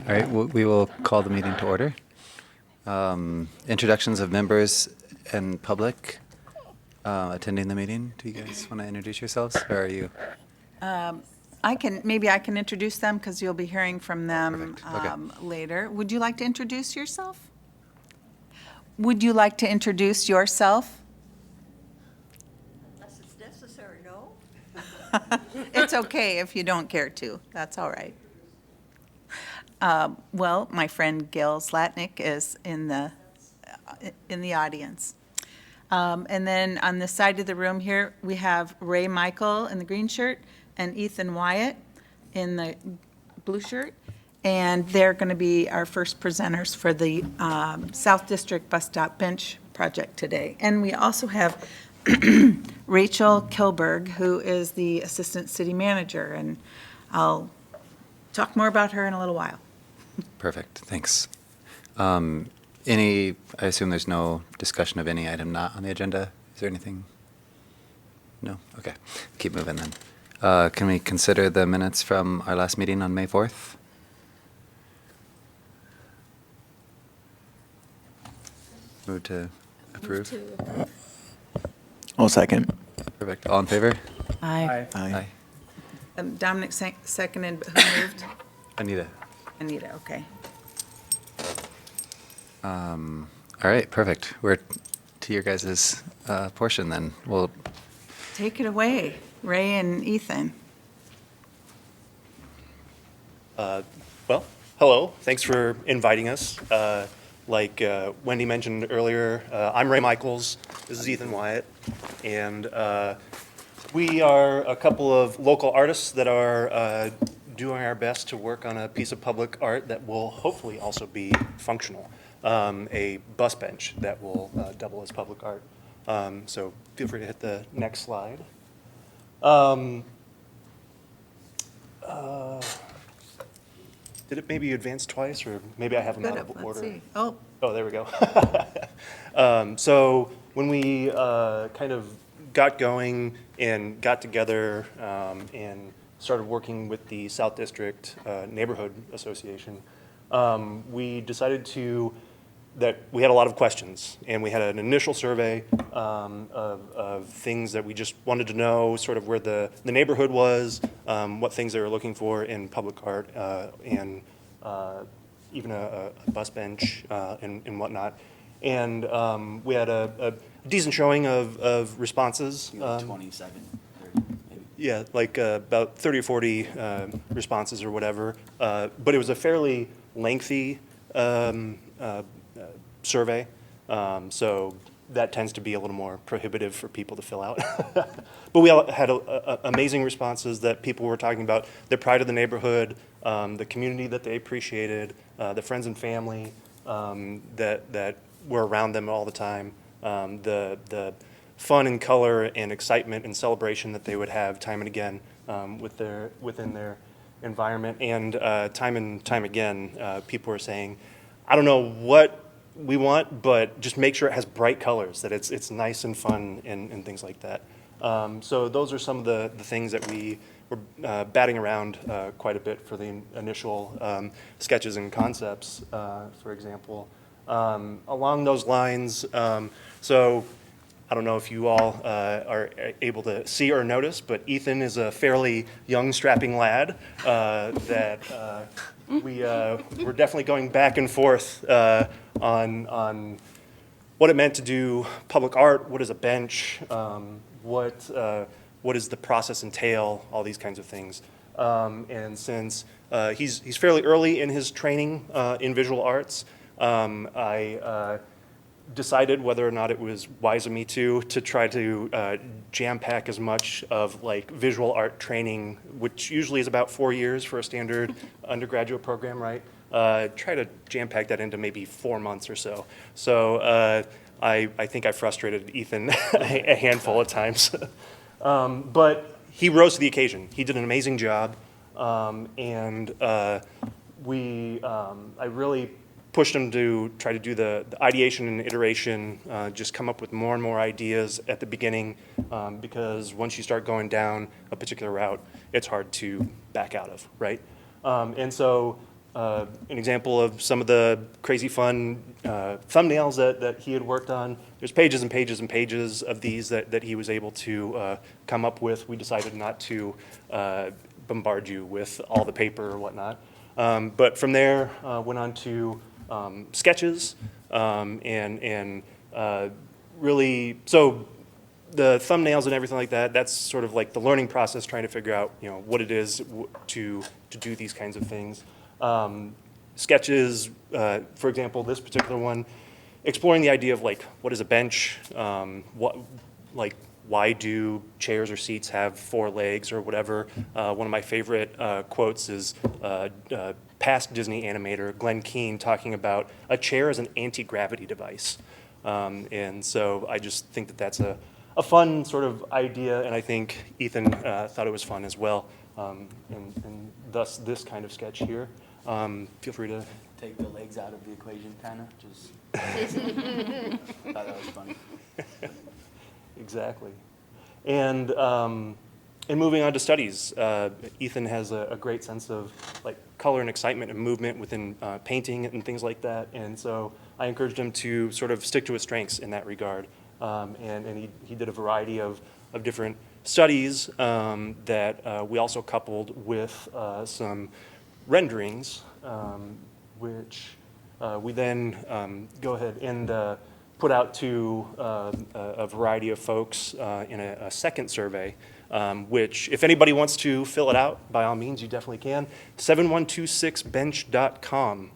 All right, we will call the meeting to order. Introductions of members and public attending the meeting. Do you guys want to introduce yourselves, or are you? Maybe I can introduce them because you'll be hearing from them Perfect. Okay. later. Would you like to introduce yourself? Would you like to introduce yourself? Unless it's necessary, no? It's okay if you don't care to. That's all right. Well, my friend Gil Zlatnik is in the audience. And then on the side of the room here, we have Ray Michael in the green shirt and Ethan Wyatt in the blue shirt. And they're going to be our first presenters for the South District Bus Stop Bench project today. And we also have Rachel Kilberg, who is the Assistant City Manager. And I'll talk more about her in a little while. Perfect. Thanks. I assume there's no discussion of any item not on the agenda. Is there anything? No? Okay. Keep moving then. Can we consider the minutes from our last meeting on May 4th? Move to approve. I'll second. Perfect. All in favor? Aye. Dominic seconded, but who moved? Anita. Anita, okay. All right, perfect. We're to your guys' portion then. We'll Take it away, Ray and Ethan. Well, hello. Thanks for inviting us. Like Wendy mentioned earlier, I'm Ray Michaels. This is Ethan Wyatt. And we are a couple of local artists that are doing our best to work on a piece of public art that will hopefully also be functional. A bus bench that will double as public art. So feel free to hit the next slide. Did it maybe advance twice, or maybe I have them out of Let's order? see. Oh, Oh, there we go. So when we kind of got going and got together and started working with the South District Neighborhood Association, we decided that we had a lot of questions, and we had an initial survey of things that we just wanted to know, sort of where the neighborhood was, what things they were looking for in public art, and even a bus bench and whatnot. And we had a decent showing of responses. 27, 30, maybe. Yeah, like about 30 or 40 responses or whatever. But it was a fairly lengthy survey, so that tends to be a little more prohibitive for people to fill out. But we all had amazing responses that people were talking about their pride of the neighborhood, the community that they appreciated, the friends and family that were around them all the time, the fun and color and excitement and celebration that they would have time and again within their environment. And time and time again, people were saying, I don't know what we want, but just make sure it has bright colors, that it's nice and fun and things like that. So those are some of the things that we were batting around quite a bit for the initial sketches and concepts, for example. Along those lines, so I don't know if you all are able to see or notice, but Ethan is a fairly young, strapping lad that we're definitely going back and forth on what it meant to do public art, what is a bench, what does the process entail, all these kinds of things. And since he's fairly early in his training in visual arts, I decided whether or not it was wise of me to try to jam pack as much of like visual art training, which usually is about 4 years for a standard undergraduate program, right? Try to jam pack that into maybe 4 months or so. So I think I frustrated Ethan a handful of times. But he rose to the occasion. He did an amazing job. And I really pushed him to try to do the ideation and iteration, just come up with more and more ideas at the beginning, because once you start going down a particular route, it's hard to back out of, right? And so an example of some of the crazy fun thumbnails that he had worked on. There's pages and pages and pages of these that he was able to come up with. We decided not to bombard you with all the paper or whatnot. But from there, went on to sketches and really, so the thumbnails and everything like that, that's sort of like the learning process, trying to figure out, what it is to do these kinds of things. Sketches, for example, this particular one, exploring the idea of like, what is a bench? Why do chairs or seats have 4 legs or whatever? One of my favorite quotes is past Disney animator Glenn Keane talking about a chair as an anti-gravity device. And so I just think that that's a fun sort of idea, and I think Ethan thought it was fun as well, and thus this kind of sketch here. Feel free to. Take the legs out of the equation, kind of, just. Thought that was funny. Exactly. And moving on to studies, Ethan has a great sense of like color and excitement and movement within painting and things like that. And so I encouraged him to sort of stick to his strengths in that regard. And he did a variety of different studies that we also coupled with some renderings, which we then go ahead and put out to a variety of folks in a second survey, which if anybody wants to fill it out, by all means, you definitely can. 7126bench.com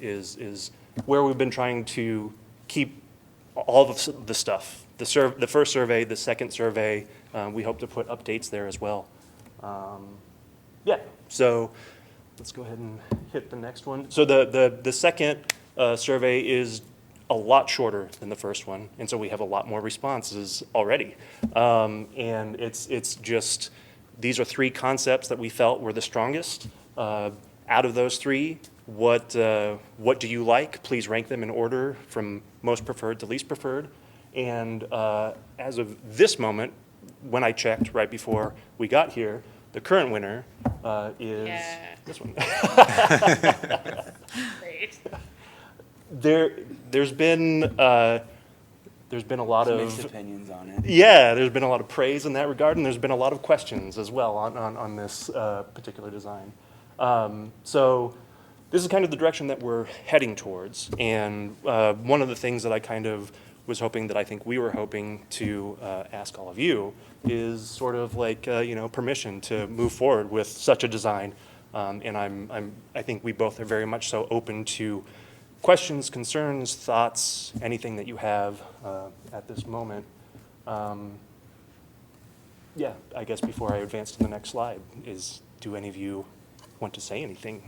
is where we've been trying to keep all of the stuff. The first survey, the second survey, we hope to put updates there as well. Yeah, so let's go ahead and hit the next one. So the second survey is a lot shorter than the first one, and so we have a lot more responses already. And it's just, these are 3 concepts that we felt were the strongest. Out of those 3, what do you like? Please rank them in order from most preferred to least preferred. And as of this moment, when I checked right before we got here, the current winner is this one. Great. There's been a lot Some of mixed opinions on it. Yeah, there's been a lot of praise in that regard, and there's been a lot of questions as well on this particular design. So this is kind of the direction that we're heading towards, and one of the things that I kind of was hoping, that I think we were hoping to ask all of you, is sort of like permission to move forward with such a design. And I think we both are very much so open to questions, concerns, thoughts, anything that you have at this moment. Yeah, I guess before I advance to the next slide, do any of you want to say anything?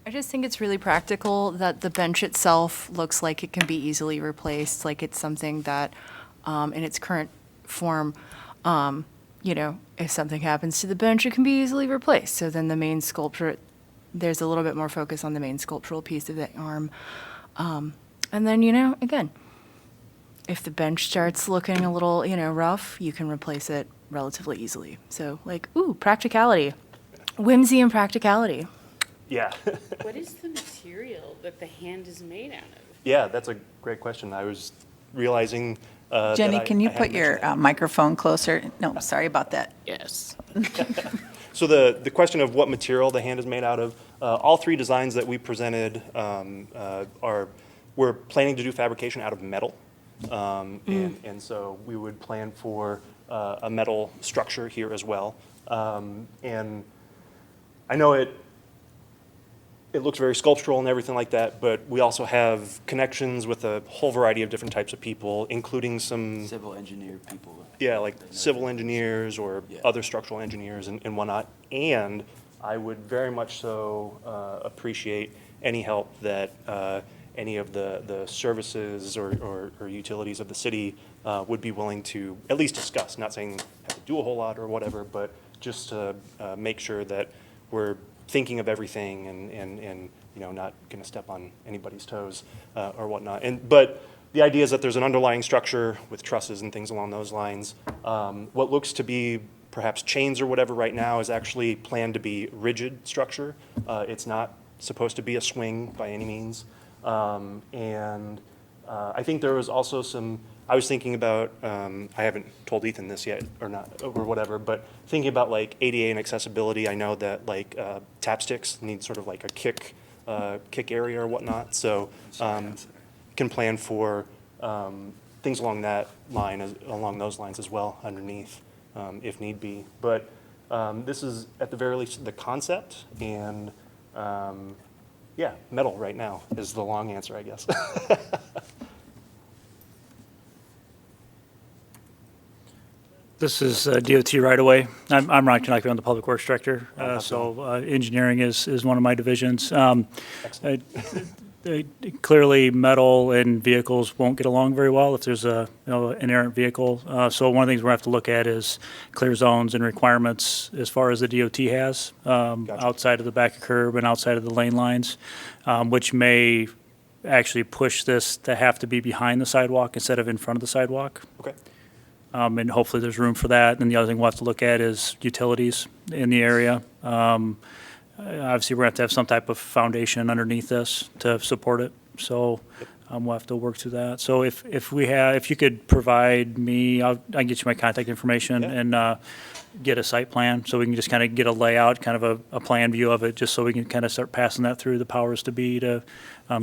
I just think it's really practical that the bench itself looks like it can be easily replaced, like it's something that, in its current form, if something happens to the bench, it can be easily replaced. So then the main sculpture, there's a little bit more focus on the main sculptural piece of the arm. And then, again, if the bench starts looking a little, rough, you can replace it relatively easily. So practicality, whimsy and practicality. Yeah. What is the material that the hand is made out of? Yeah, that's a great question. I was realizing Jenny, can you I had put your mentioned microphone closer? No, sorry about that. Yes. that. So the question of what material the hand is made out of, all 3 designs that we presented we're planning to do fabrication out of metal. And so we would plan for a metal structure here as well. And I know it looks very sculptural and everything like that, but we also have connections with a whole variety of different types of people, including some, Civil engineer people. yeah, like civil engineers or Yeah. other structural engineers and whatnot. And I would very much so appreciate any help that any of the services or utilities of the city would be willing to at least discuss, not saying have to do a whole lot or whatever, but just to make sure that we're thinking of everything and not going to step on anybody's toes or whatnot. But the idea is that there's an underlying structure with trusses and things along those lines. What looks to be perhaps chains or whatever right now is actually planned to be rigid structure. It's not supposed to be a swing by any means. And I think there was also some, I was thinking about, I haven't told Ethan this yet or not, or whatever, but thinking about like ADA and accessibility, I know that like tap sticks need sort of like a kick area or whatnot. So can plan for things along that line, along those lines as well underneath, if need be. But this is at the very least the concept, and yeah, metal right now is the long answer, I guess. This is DOT right away. I'm Ron Knockley, I'm the Public Works Director, so engineering is one of my divisions. Clearly, metal and vehicles won't get along very well if there's an inerrant vehicle. So one of the things we're going to have to look at is clear zones and requirements as far as the DOT has, outside of the back of curb and outside of the lane lines, which may actually push this to have to be behind the sidewalk instead of in front of the sidewalk. Okay. And hopefully there's room for that. And the other thing we'll have to look at is utilities in the area. Obviously, we're going to have some type of foundation underneath this to support it. So we'll have to work through that. So if you could provide me, I can get you my contact information and get a site plan so we can just kind of get a layout, kind of a plan view of it, just so we can kind of start passing that through the powers to be to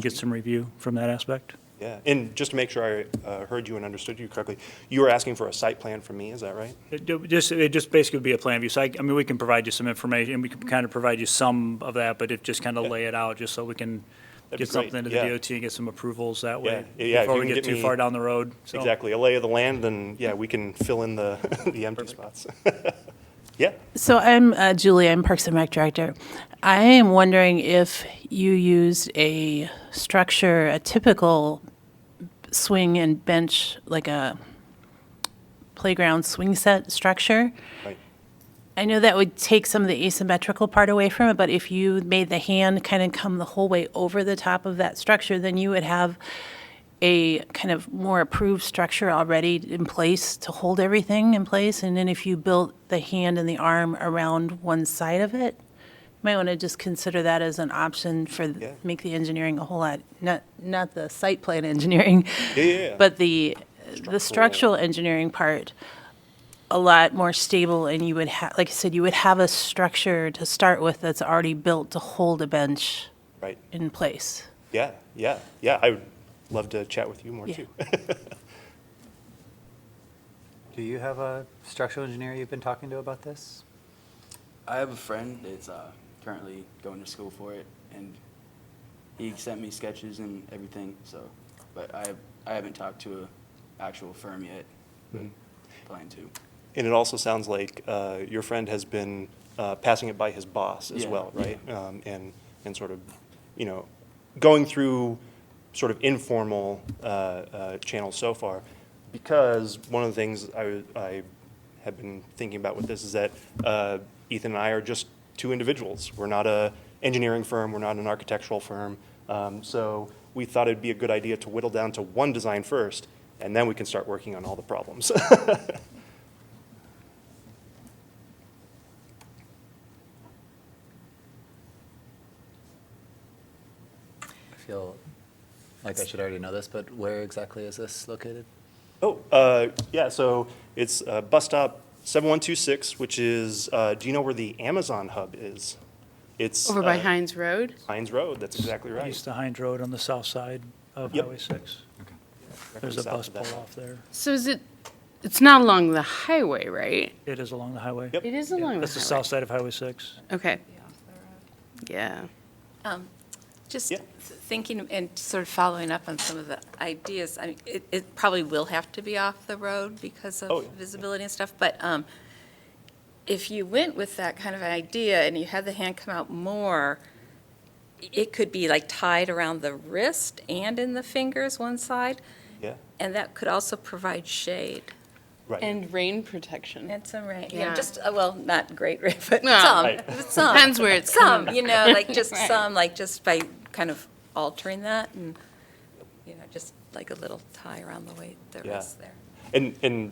get some review from that aspect. Yeah, and just to make sure I heard you and understood you correctly, you were asking for a site plan from me, is that right? It just basically would be a plan view. So I mean, we can provide you some information, and we can kind of provide you some of that, but just kind of lay it out just so we can That'd get be something great, into the yeah. DOT and get some approvals that way Yeah, if before you we can get get too me- far down the road. So- Exactly, a lay of the land, and yeah, we can fill in the, the empty spots. Yeah, So I'm Julie, I'm Parks and Rec Director. I am wondering if you used a structure, a typical swing and bench, like a playground swing set structure. right, I know that would take some of the asymmetrical part away from it, but if you made the hand kind of come the whole way over the top of that structure, then you would have a kind of more approved structure already in place to hold everything in place. And then if you built the hand and the arm around one side of it, you might want to just consider that as an option for, Yeah. make the engineering a whole lot, not the site plan engineering, yeah. but the structural engineering part a lot more stable, and you would have, like I said, you would have a structure to start with that's already built to hold a bench Right, in place. yeah, I would love to chat with you more Yeah. too. Do you have a structural engineer you've been talking to about this? I have a friend that's currently going to school for it, and he sent me sketches and everything. So, but I haven't talked to an actual firm yet. But plan to. And it also sounds like your friend has been passing it by his boss as Yeah, well, right? yeah. And sort of, going through sort of informal channels so far. Because one of the things I have been thinking about with this is that Ethan and I are just two individuals. We're not a engineering firm, we're not an architectural firm. So we thought it'd be a good idea to whittle down to one design first, and then we can start working on all the problems. I feel like I should already know this, but where exactly is this located? Oh, yeah, so it's bus stop 7126, which is, do you know where the Amazon hub is? It's Over by Hines Road? Hines Road, that's exactly right. East of Hines Road on the south side of Yep. Highway 6. Directly There's a south bus of that pull hub. off there. So it's not along the highway, right? It is along the highway. Yep. It is along the That's the highway. south side of Highway 6. Okay. Yeah. Just Yeah. thinking and sort of following up on some of the ideas, I mean, it probably will have to be off the road because Oh, of yeah. visibility and stuff, but if you went with that kind of idea and you had the hand come out more, it could be like tied around the wrist and in the fingers one side, Yeah, and that could also provide shade. right. And rain protection. And some rain, Yeah. just, well, not great rain, but No. some, Right. some. Depends where it's Some, coming like just Right. some, like just by kind of altering that and, just like a little tie around the way there Yeah. is there. And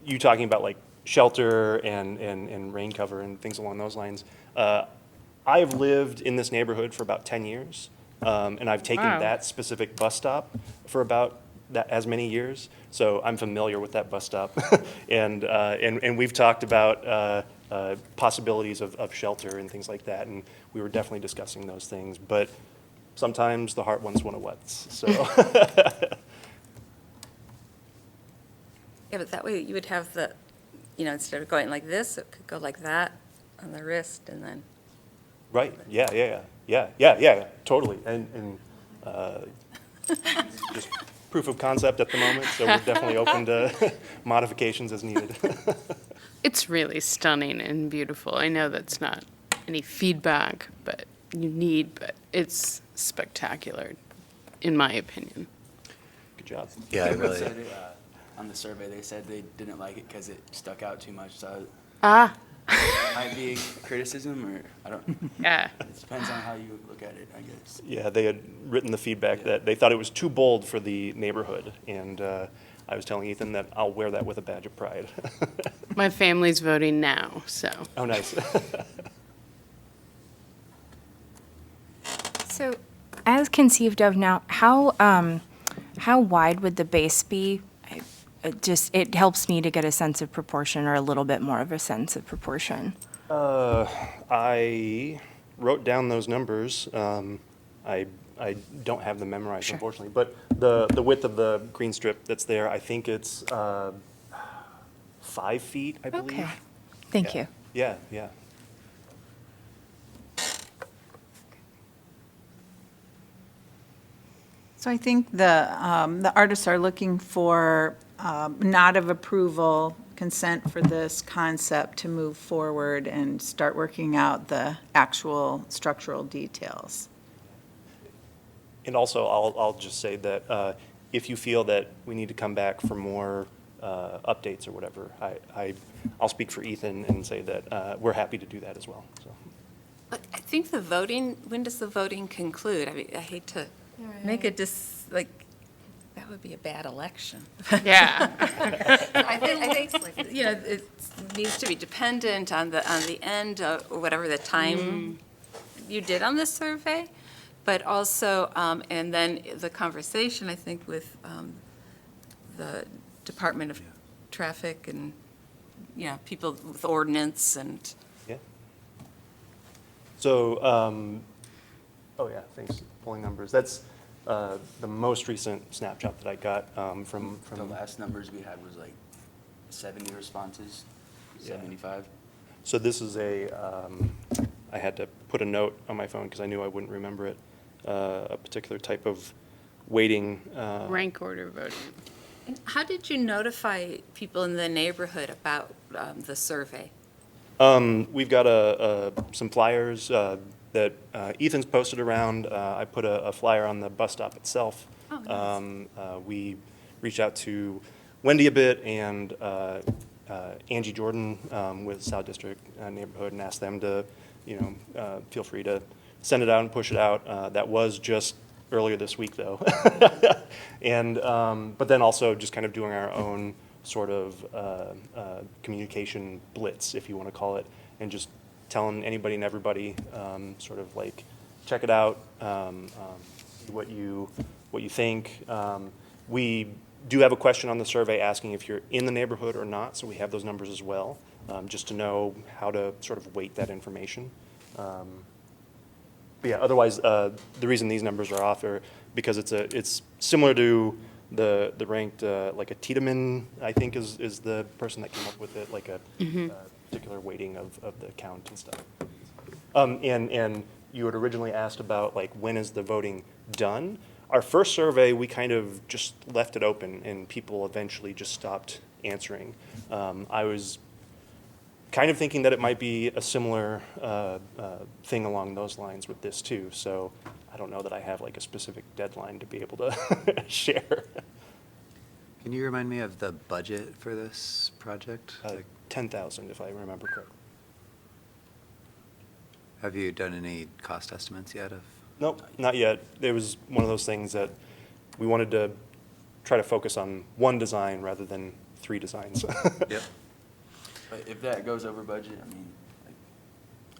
you talking about like shelter and rain cover and things along those lines. I've lived in this neighborhood for about 10 years, and I've taken Wow. that specific bus stop for about that as many years, so I'm familiar with that bus stop. And we've talked about possibilities of shelter and things like that, and we were definitely discussing those things, but sometimes the heart wants one of wets, so. Yeah, but that way you would have the, instead of going like this, it could go like that on the wrist and then. Right, yeah, totally, and just proof of concept at the moment, so we're definitely open to modifications as needed. It's really stunning and beautiful. I know that's not any feedback, but it's spectacular, in my opinion. Good job. Yeah, I People really, said it, on the survey, they said they didn't like it because it stuck out too much, so Ah, it might be criticism, or, I don't, yeah. it depends on how you look at it, I guess. Yeah, they had written the feedback that they thought it was too bold for the neighborhood, and I was telling Ethan that I'll wear that with a badge of pride. My family's voting now, so. Oh, nice. So, as conceived of now, how wide would the base be? It helps me to get a sense of proportion, or a little bit more of a sense of proportion. I wrote down those numbers. I don't have them memorized, Sure. unfortunately, but the width of the green strip that's there, I think it's 5 feet, I believe. Okay, thank you. Yeah, yeah. So I think the artists are looking for nod of approval, consent for this concept to move forward and start working out the actual structural details. And also, I'll just say that if you feel that we need to come back for more updates or whatever, I'll speak for Ethan and say that we're happy to do that as well, so. But I think when does the voting conclude? I mean, I hate to make it that would be a bad election. Yeah. I think, it needs to be dependent on the end, or whatever the time you did on this survey, but also, and then the conversation, I think, with the Department of Traffic and, people with ordinance and. Yeah. So, oh yeah, thanks, polling numbers. That's the most recent snapshot that I got from. The last numbers we had was like 70 responses, Yeah. 75. So this is I had to put a note on my phone because I knew I wouldn't remember it, a particular type of weighting. Rank order voting. And how did you notify people in the neighborhood about the survey? We've got some flyers that Ethan's posted around. I put a flyer on the bus stop itself. Oh, nice. We reached out to Wendy a bit and Angie Jordan with South District neighborhood and asked them to, feel free to send it out and push it out. That was just earlier this week, though. And but then also just kind of doing our own sort of communication blitz, if you want to call it, and just telling anybody and everybody, sort of like, check it out, what you think. We do have a question on the survey asking if you're in the neighborhood or not, so we have those numbers as well, just to know how to sort of weight that information. But yeah, otherwise, the reason these numbers are off are because it's similar to the ranked, like a Tiedemann, I think is the person that came up with it, like a particular weighting of the count and stuff. And you had originally asked about like when is the voting done? Our first survey, we kind of just left it open and people eventually just stopped answering. I was kind of thinking that it might be a similar thing along those lines with this too. So I don't know that I have like a specific deadline to be able to share. can you remind me of the budget for this project? 10,000 if I remember correctly. Have you done any cost estimates yet of? Nope, not yet. It was one of those things that we wanted to try to focus on one design rather than 3 designs. Yep. But if that goes over budget, I mean, like,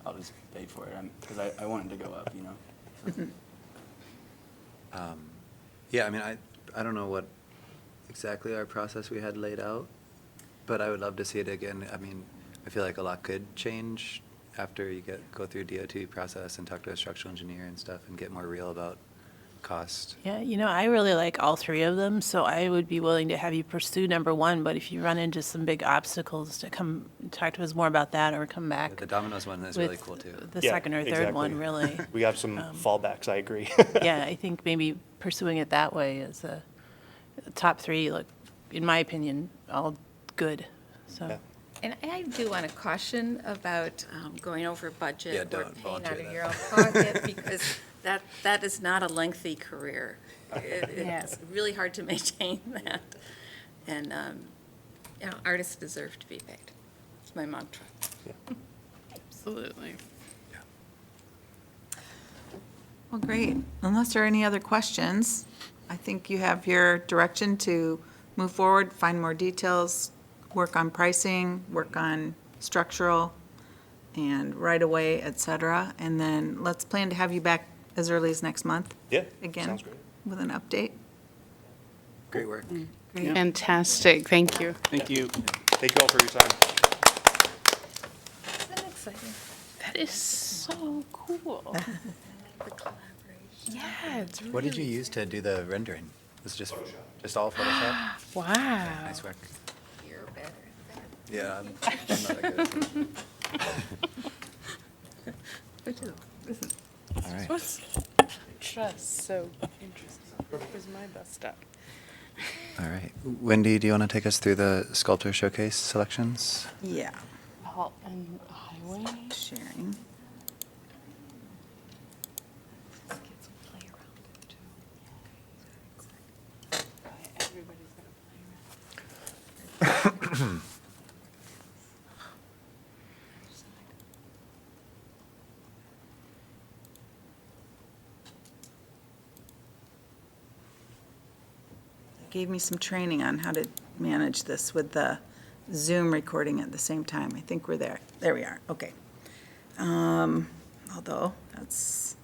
I'll just pay for it, because I want it to go up, you know? Yeah, I mean, I don't know what exactly our process we had laid out, but I would love to see it again. I mean, I feel like a lot could change after you go through DOT process and talk to a structural engineer and stuff and get more real about cost. Yeah, I really like all three of them, so I would be willing to have you pursue number one, but if you run into some big obstacles, to come talk to us more about that or come back. The Domino's one is really with cool too. The Yeah, second or third exactly. one, really. We have some fallbacks, I agree. Yeah, I think maybe pursuing it that way is the top three look, in my opinion, all good, so. Yeah. And I do want to caution about going over Yeah, budget or don't paying volunteer out of that. your own pocket, because that is not a lengthy career. It's really hard to maintain that. And, artists deserve to be paid. It's my mantra. Absolutely. Well, great. Unless there are any other questions, I think you have your direction to move forward, find more details, work on pricing, work on structural and right-of-way, et cetera. And then let's plan to have you back as early as next month. Yeah, Again, sounds great. with an update. Great work. Fantastic, thank you. Thank you. Thank you all for your time. Isn't that exciting? That is so cool. The collaboration. Yeah, it's What did you use to do the rendering? Was it just all Photoshop? Wow. Nice work. You're better at Yeah, I'm not that good. All right. What's just so interesting. It was my best step. All right. Wendy, do you want to take us through the sculptor showcase selections? Yeah, Halt and highway. sharing. Everybody's gonna play around. Gave me some training on how to manage this with the Zoom recording at the same time. I think we're there. There we are, okay. Although, that's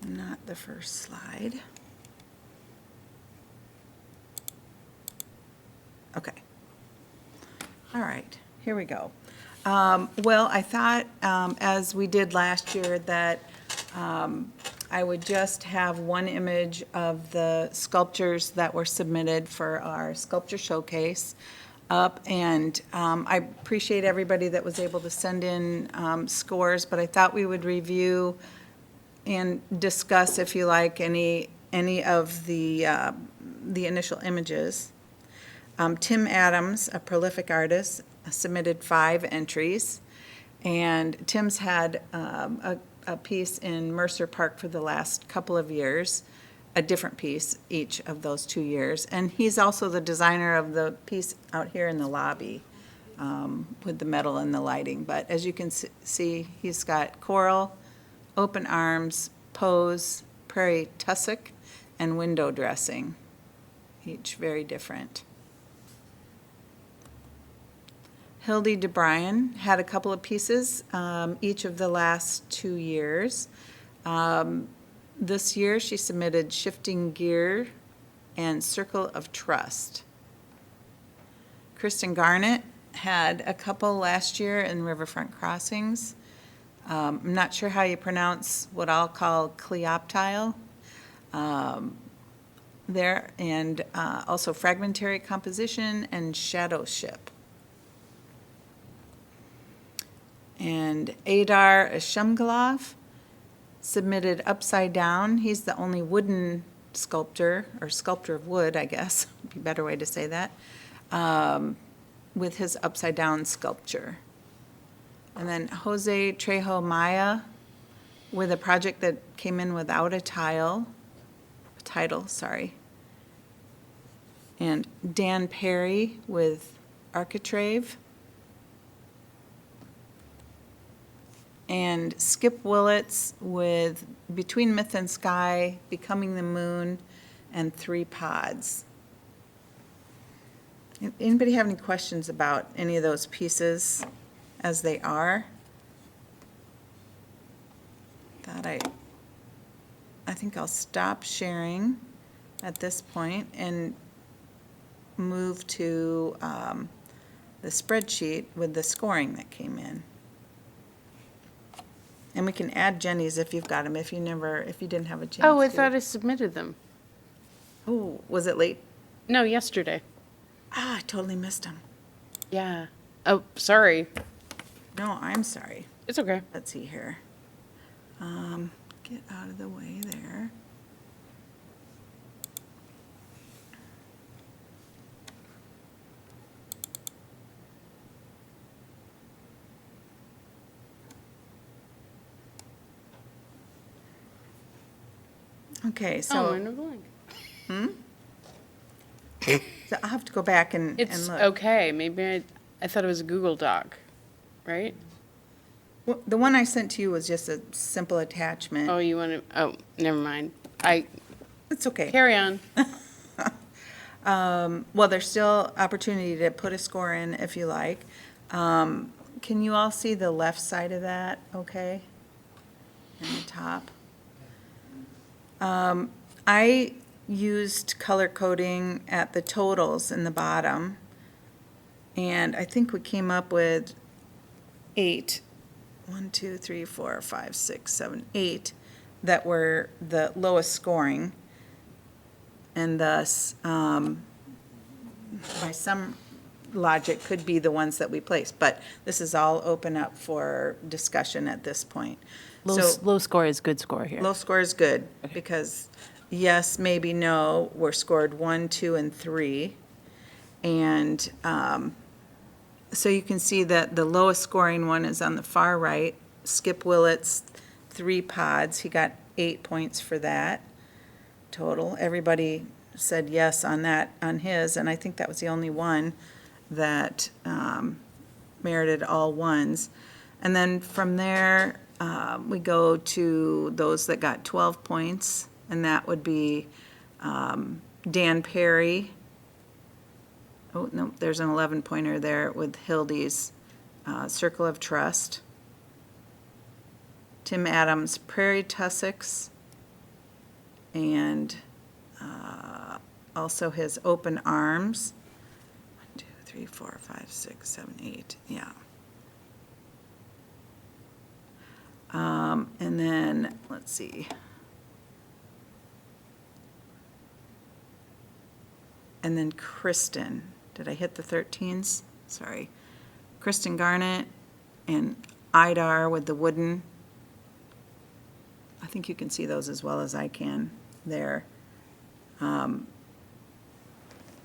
not the first slide. Okay. All right, here we go. Well, I thought, as we did last year, that I would just have one image of the sculptures that were submitted for our sculpture showcase up. And I appreciate everybody that was able to send in scores, but I thought we would review and discuss, if you like, any of the initial images. Tim Adams, a prolific artist, submitted 5 entries. And Tim's had a piece in Mercer Park for the last couple of years, a different piece each of those 2 years. And he's also the designer of the piece out here in the lobby with the metal and the lighting. But as you can see, he's got coral, open arms, pose, prairie tussock, and window dressing, each very different. Hildy DeBryan had a couple of pieces each of the last 2 years. This year, she submitted Shifting Gear and Circle of Trust. Kristen Garnett had a couple last year in Riverfront Crossings. I'm not sure how you pronounce what I'll call Cleoptile there, and also Fragmentary Composition and Shadow Ship. And Adar Shumgalov submitted Upside Down. He's the only wooden sculptor, or sculptor of wood, I guess, would be a better way to say that, with his Upside Down sculpture. And then Jose Trejo Maya with a project that came in without a title, And Dan Perry with Architrave. And Skip Willits with Between Myth and Sky, Becoming the Moon, and 3 Pods. Anybody have any questions about any of those pieces as they are? I think I'll stop sharing at this point and move to the spreadsheet with the scoring that came in. And we can add Jenny's if you've got them, if you didn't have a chance to. Oh, I thought I submitted them. Oh, was it late? No, yesterday. Ah, I totally missed them. Yeah. Oh, sorry. No, I'm sorry. It's okay. Let's see here. Get out of the way there. Okay, Oh, so, in a blank. so I'll have to go back and It's look. okay. Maybe I thought it was a Google Doc, right? Well, the one I sent to you was just a simple attachment. Oh, you want to, oh, never mind. It's okay. Carry on. Well, there's still opportunity to put a score in if you like. Can you all see the left side of that, okay? And the top. I used color coding at the totals in the bottom, and I think we came up with 8. 1, 2, 3, 4, 5, 6, 7, 8 that were the lowest scoring. And thus, by some logic, could be the ones that we placed. But this is all open up for discussion at this point. So Low score is good score here. low score is good, because yes, maybe no, were scored 1, 2, and 3. And so you can see that the lowest scoring one is on the far right. Skip Willett's 3 pods, he got 8 points for that total. Everybody said yes on that, on his, and I think that was the only one that merited all ones. And then from there, we go to those that got 12 points, and that would be Dan Perry. Oh, no, there's an 11-pointer there with Hildy's Circle of Trust. Tim Adams' Prairie Tussocks, and also his Open Arms. 1, 2, 3, 4, 5, 6, 7, 8, yeah. And then, let's see. And then Kristen. Did I hit the 13s? Sorry. Kristen Garnett and Idar with the wooden. I think you can see those as well as I can there.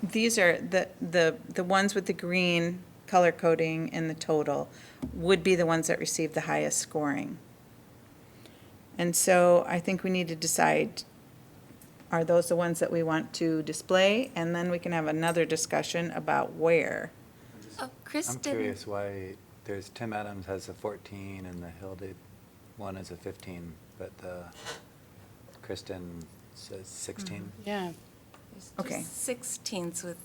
These are the ones with the green color coding in the total would be the ones that receive the highest scoring. And so I think we need to decide, are those the ones that we want to display? And then we can have another discussion about where. Oh, I'm Kristen. curious why there's, Tim Adams has a 14 and the Hildy one is a 15, but the Kristen says 16. Yeah. Okay. 16s with,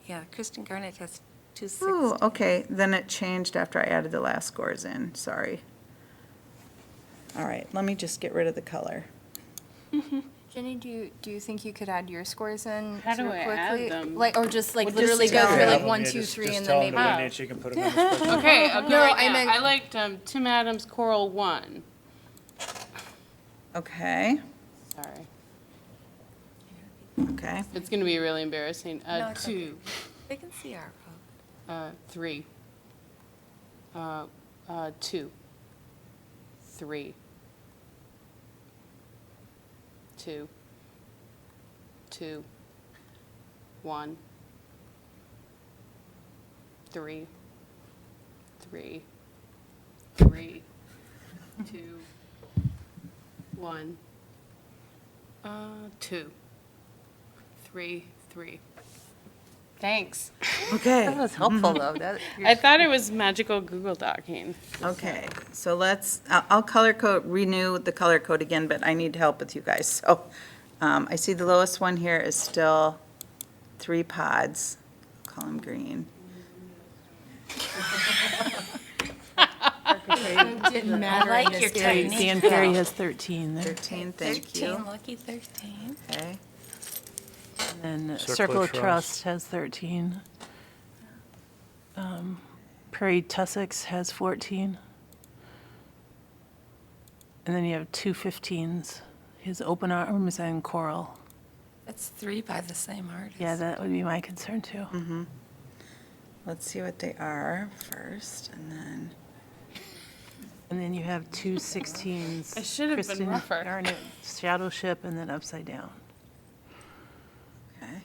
yeah, Kristen Garnett has 2 Ooh, 16s. okay, then it changed after I added the last scores in, sorry. All right, let me just get rid of the color. Jenny, do you think you could add your scores in How do sort of I add quickly? them? Like, or just like Well, literally just go tell through her. like 1, 2, 3, and then maybe. She can put them in the spreadsheet. Okay, No, right I now. meant- I liked Tim Adams Coral 1. Okay, Sorry. okay. It's going to be really embarrassing. No, it's 2, They can see our vote. 3, 2, 3, 2, 2, 1, 3, 3, 3, 2, 1, 2, 3, 3. Thanks. Okay. That was helpful, though. That- I thought it was magical Google Docking. Okay, so I'll color code, renew the color code again, but I need help with you guys. So I see the lowest one here is still 3 pods. I'll call him green. Didn't I like your technique. Dan Perry has 13 there. 13, thank you. 13, lucky 13. Okay. And then Circle Circle of of Trust has 13. Prairie Tussocks has 14. And then you have two 15s. His Open Arms and Coral. That's 3 by the same artist. Yeah, that would be my concern too. Let's see what they are first, and then, And then you have two 16s. I should have been Kristen rougher. Garnet, Shadow Ship, and then Upside Down. okay.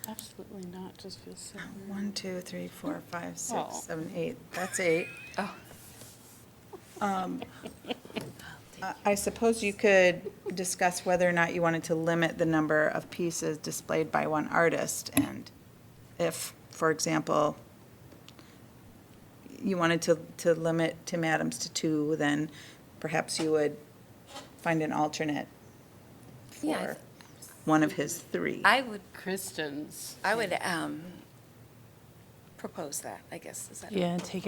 Absolutely not, just feels so. 1, 2, 3, 4, 5, 6, Oh. 7, 8. That's 8. Oh. I suppose you could discuss whether or not you wanted to limit the number of pieces displayed by one artist. And if, for example, you wanted to limit Tim Adams to 2, then perhaps you would find an alternate Yeah, I for one of his 3. I would Kristen's. propose that, I guess. Is that Yeah, take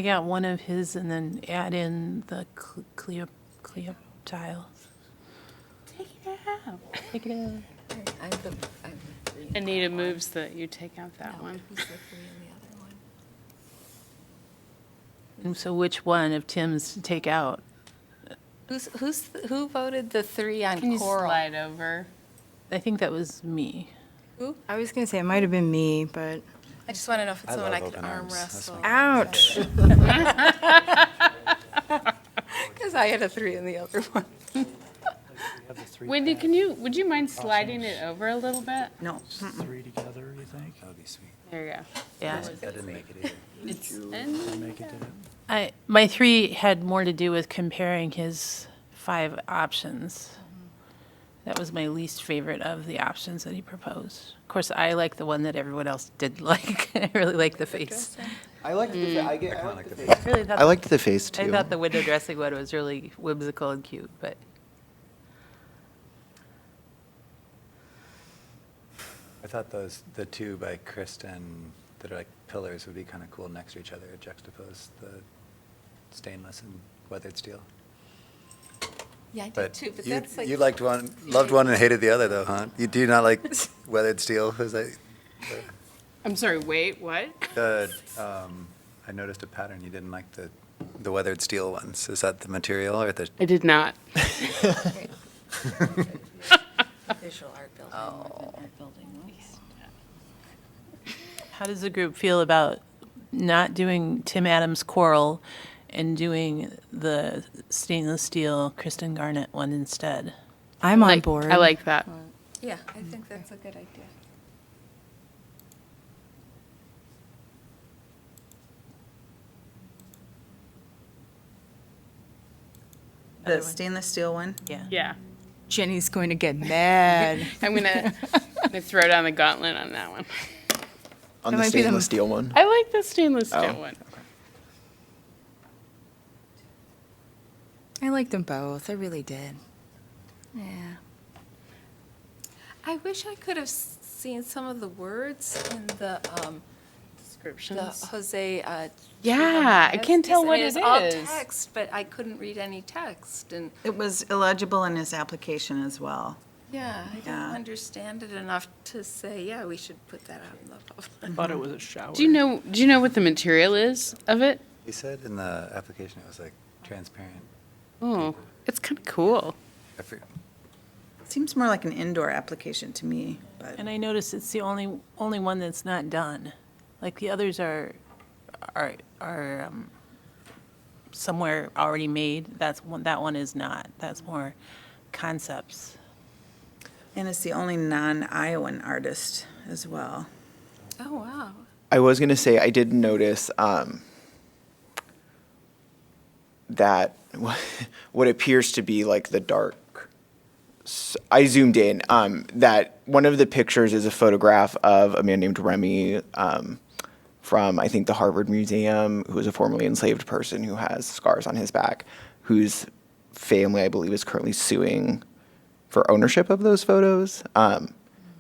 out one of his and then add in the Cleo tile. Take it out. Take it out. I'm the 3. Anita moves that you take out that one. Who's the 3 in the other one? And so which one of Tim's to take out? Who voted the 3 on Can you Coral? slide over? I think that was me. Who? I was gonna say it might have been me, but I just want to know if it's I someone I love could open arm arms. That's wrestle. my- ouch. Because I had a 3 in the other one. Wendy, would you mind sliding it over a little bit? No. Three together, you think? That would be sweet. There you go. Yeah. That didn't make it either. It's, Make it, did it? My 3 had more to do with comparing his 5 options. That was my least favorite of the options that he proposed. Of course, I like the one that everyone else did like. I really like the face. I like the I like Iconic the of face. Really thought I liked the face too. I thought the window dressing one was really whimsical and cute, but I thought the 2 by Kristen that are like pillars would be kind of cool next to each other, juxtapose the stainless and weathered steel. Yeah, I did But too, but you, that's like. you loved one and hated the other though, huh? You do not like weathered steel? Was that, I'm sorry, wait, what? I noticed a pattern. You didn't like the weathered steel ones. Is that the material or the? I did not. Visual art building. how does the group feel about not doing Tim Adams Coral and doing the stainless steel Kristen Garnet one instead? I'm on Like- board. I like that. Yeah, I think that's a good idea. The stainless steel one? Yeah. Yeah. Jenny's going to get mad. I'm gonna throw down the gauntlet on that one. On That the might be the- stainless steel one. I like the stainless steel Oh. one. I liked them both. I really did. Yeah. I wish I could have seen some of the words in the Descriptions. Jose. Yeah, I can't tell what it's it all is. text, but I couldn't read any text, and It was illegible in his application as well. yeah, I didn't Yeah. understand it enough to say, yeah, we should put that out in the public. Thought it was a shower. Do you know what the material is of it? He said in the application it was like transparent. Oh, it's kind of cool. I forget. Seems more like an indoor application to me, but. And I noticed it's the only one that's not done. Like the others are somewhere already made. That one is not. That's more concepts. And it's the only non-Iowan artist as well. Oh, wow. I was gonna say I did notice that what appears to be like the dark. I zoomed in. That one of the pictures is a photograph of a man named Remy from I think the Harvard Museum, who is a formerly enslaved person who has scars on his back, whose family I believe is currently suing for ownership of those photos,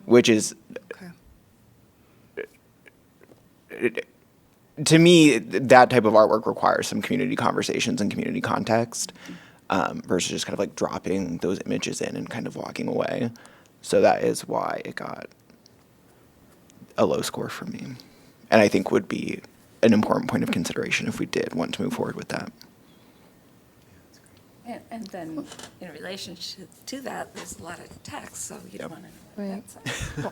which is to me, that type of artwork requires some community conversations and community context, versus just kind of like dropping those images in and kind of walking away. So that is why it got a low score for me. And I think would be an important point of consideration if we did want to move forward with that. And then in relationship to that, there's a lot of text, so you'd Yep. want to know what Right. that says.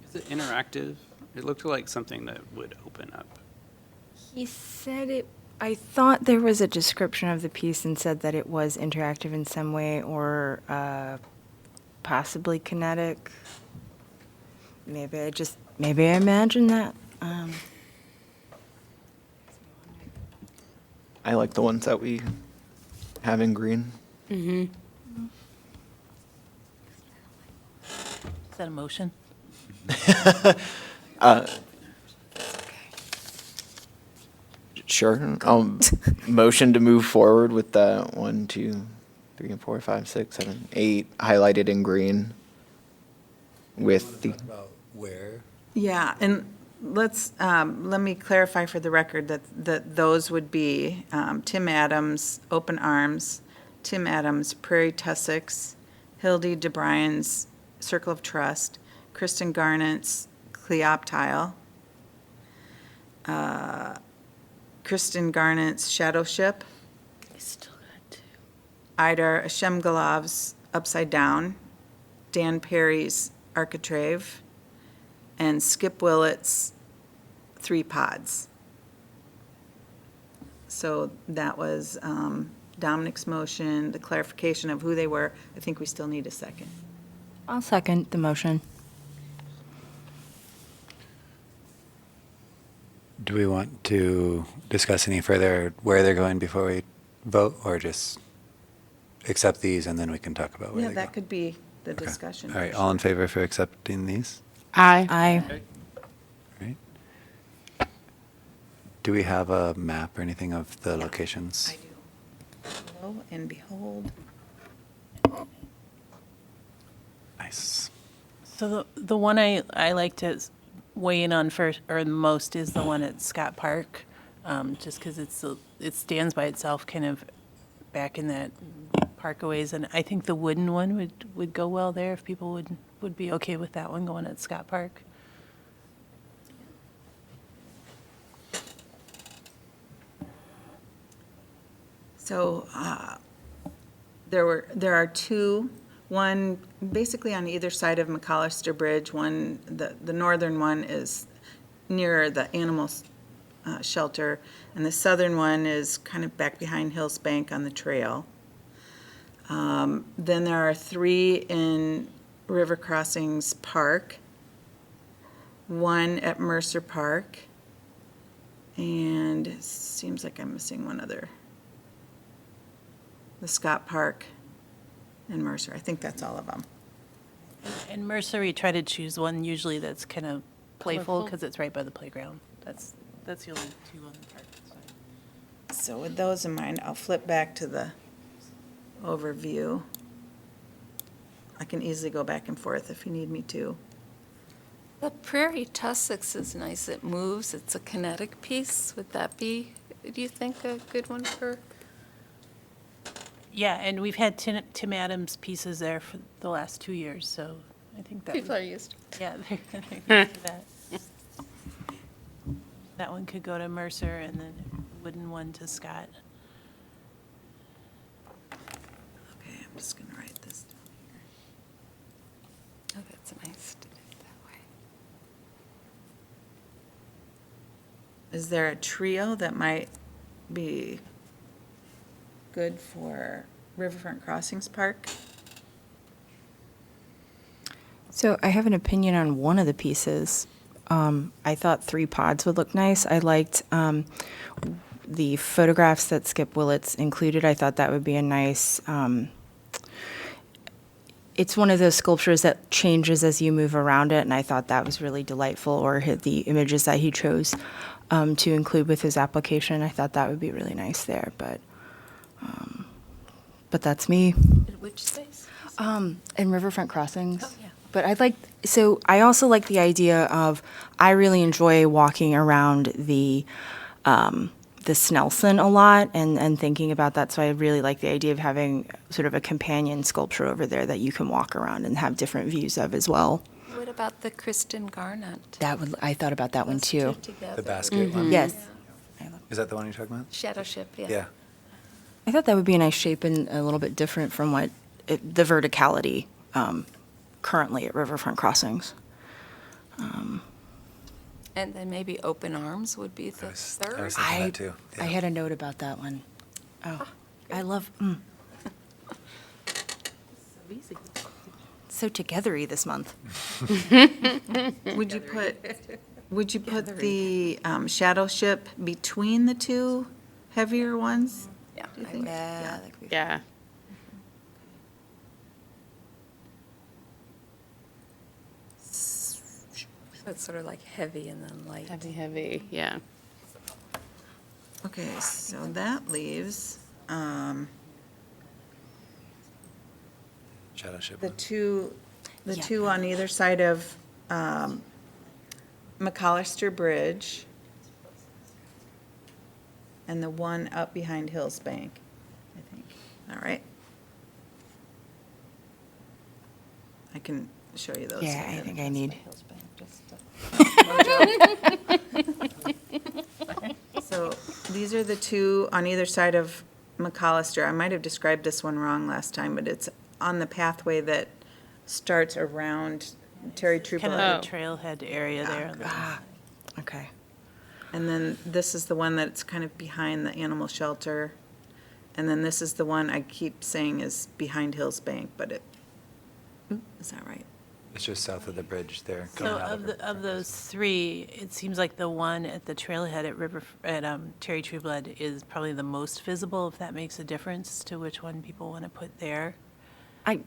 Is it interactive? It looked like something that would open up. He said it, I thought there was a description of the piece and said that it was interactive in some way or possibly kinetic. Maybe I imagined that. I like the ones that we have in green. Is that a motion? Sure. I'll motion to move forward with the 1, 2, 3, and 4, 5, 6, 7, 8 highlighted in green with the. About where? Yeah, and let's, let me clarify for the record that those would be Tim Adams, Open Arms, Tim Adams, Prairie Tussocks, Hildy DeBrien's Circle of Trust, Kristen Garnett's Cleoptile, Kristen Garnett's Shadow Ship, I still got to. Idar Ashemgalov's Upside Down, Dan Perry's Architrave, and Skip Willett's Three Pods. So that was Dominic's motion, the clarification of who they were. I think we still need a second. I'll second the motion. Do we want to discuss any further where they're going before we vote, or just accept these and then we can talk about where Yeah, they go? that could be the Okay. discussion. All right, all in favor for accepting these? Aye. Aye. Right. Do we have a map or anything of the locations? I do. Lo and behold. Nice. So the one I like to weigh in on first, or the most, is the one at Scott Park, just because it stands by itself kind of back in that parkaways, and I think the wooden one would go well there if people would be okay with that one going at Scott Park. So there are two, one basically on either side of McAllister Bridge. One, the northern one is near the animal shelter, and the southern one is kind of back behind Hills Bank on the trail. Then there are three in River Crossings Park, one at Mercer Park, and it seems like I'm missing one other. The Scott Park and Mercer. I think that's all of them. And Mercer, we try to choose one usually that's kind of playful, Colorful. because it's right by the playground. That's the only two on the park side. So with those in mind, I'll flip back to the overview. I can easily go back and forth if you need me to. The Prairie Tussocks is nice. It moves. It's a kinetic piece. Would that be, do you think, a good one for? Yeah, and we've had Tim Adams pieces there for the last 2 years, so I think that. People are used to. Yeah, they're used to that. That one could go to Mercer, and then the wooden one to Scott. Okay, I'm just gonna write this down here. Oh, that's nice to do it that way. Is there a trio that might be good for Riverfront Crossings Park? So I have an opinion on one of the pieces. I thought Three Pods would look nice. I liked the photographs that Skip Willett's included. I thought that would be a nice. It's one of those sculptures that changes as you move around it, and I thought that was really delightful. Or the images that he chose to include with his application, I thought that would be really nice there. But that's me. In which space? And Riverfront Crossings. But I also like the idea of, I really enjoy walking around the Snelson a lot and thinking about that. So I really like the idea of having sort of a companion sculpture over there that you can walk around and have different views of as well. What about the Kristen Garnett? I thought about that one too. The basket one? Yes. Is that the one you're talking about? Shadow Ship, yeah. Yeah. I thought that would be a nice shape and a little bit different from the verticality currently at Riverfront Crossings. And then maybe Open Arms would be the I third. was thinking that too. I Yeah. had a note about that one. Oh, I love, so togethery this month. Would you put the Shadow Ship between the two heavier ones? Yeah, Do you I think? would. Yeah, that could be. Yeah. So it's sort of like heavy and then light. Heavy, yeah. Okay, so that leaves Shadow Ship the one. two on either side of McAllister Bridge and the one up behind Hills Bank, I think. All right. I can show you those. Yeah, I think I need. So these are the two on either side of McAllister. I might have described this one wrong last time, but it's on the pathway that starts around Terry Trooper. Kind of the trailhead area there. on the- Okay. And then this is the one that's kind of behind the animal shelter. And then this is the one I keep saying is behind Hills Bank, but is that right? It's just south of the bridge there. So coming out of those three, it seems like the one at the trailhead at Terry Trueblood is probably the most visible, if that makes a difference to which one people want to put there. I've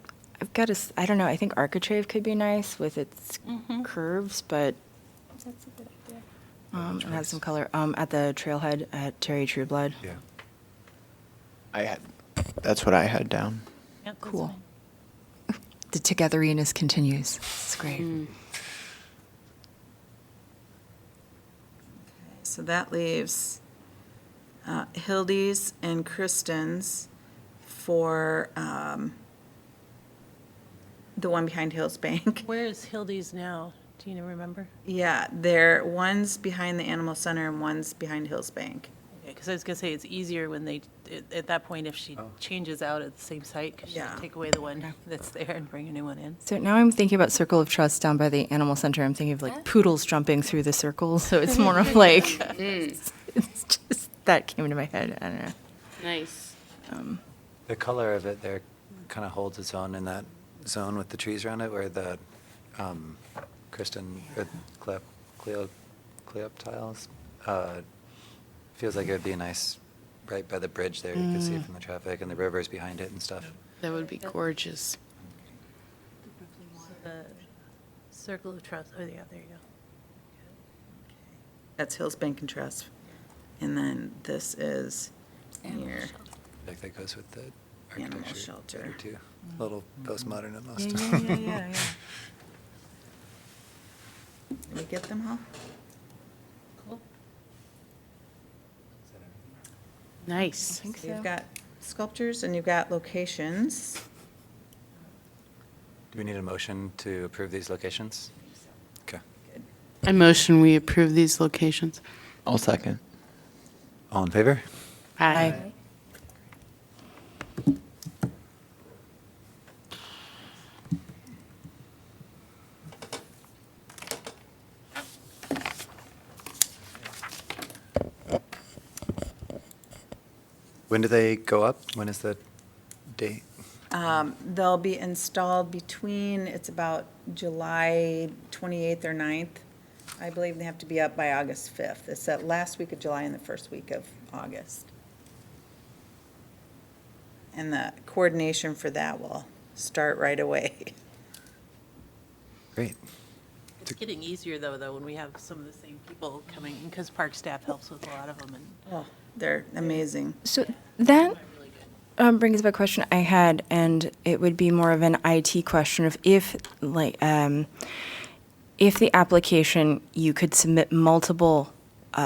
got I don't know, I think Architrave could be nice with its curves, but That's a good idea. it has some color. At the trailhead at Terry Trueblood. Yeah. That's what I had down. Yep, that's Cool. fine. The togetheriness continues. It's great. So that leaves Hildy's and Kristen's for the one behind Hills Bank. Where is Hildy's now? Do you remember? Yeah, one's behind the Animal Center and one's behind Hills Bank. Because I was going to say, it's easier when at that point, if she changes out at the same site, because she Yeah. can take away the one that's there and bring a new one in. So now I'm thinking about Circle of Trust down by the Animal Center. I'm thinking of like poodles jumping through the circles. So it's more of like, it's just, that came into my head. I don't know. Nice. The color of it there kind of holds its own in that zone with the trees around it, where the Kristen, Cleoptiles, feels like it would be nice right by the bridge there. You can see it from the traffic and the rivers behind it and stuff. That would be gorgeous. The Circle of Trust, oh, yeah, there you go. That's Hills Bank and Trust. And then this is here. Like that goes with the Animal architecture shelter. better too. A little postmodern almost. Yeah. Did we get them all? Nice. So you've got sculptures and you've got locations. Do we need a motion to approve these locations? Okay. I motion we approve these locations. I'll second. All in favor? Aye. When do they go up? When is the date? They'll be installed between, it's about July 28th or 9th. I believe they have to be up by August 5th. It's that last week of July and the first week of August. And the coordination for that will start right away. Great. It's getting easier, though, when we have some of the same people coming, because park staff helps with a lot of them, and Oh, they're amazing. So that, brings up a question I had, and it would be more of an IT question of if the application, you could submit multiple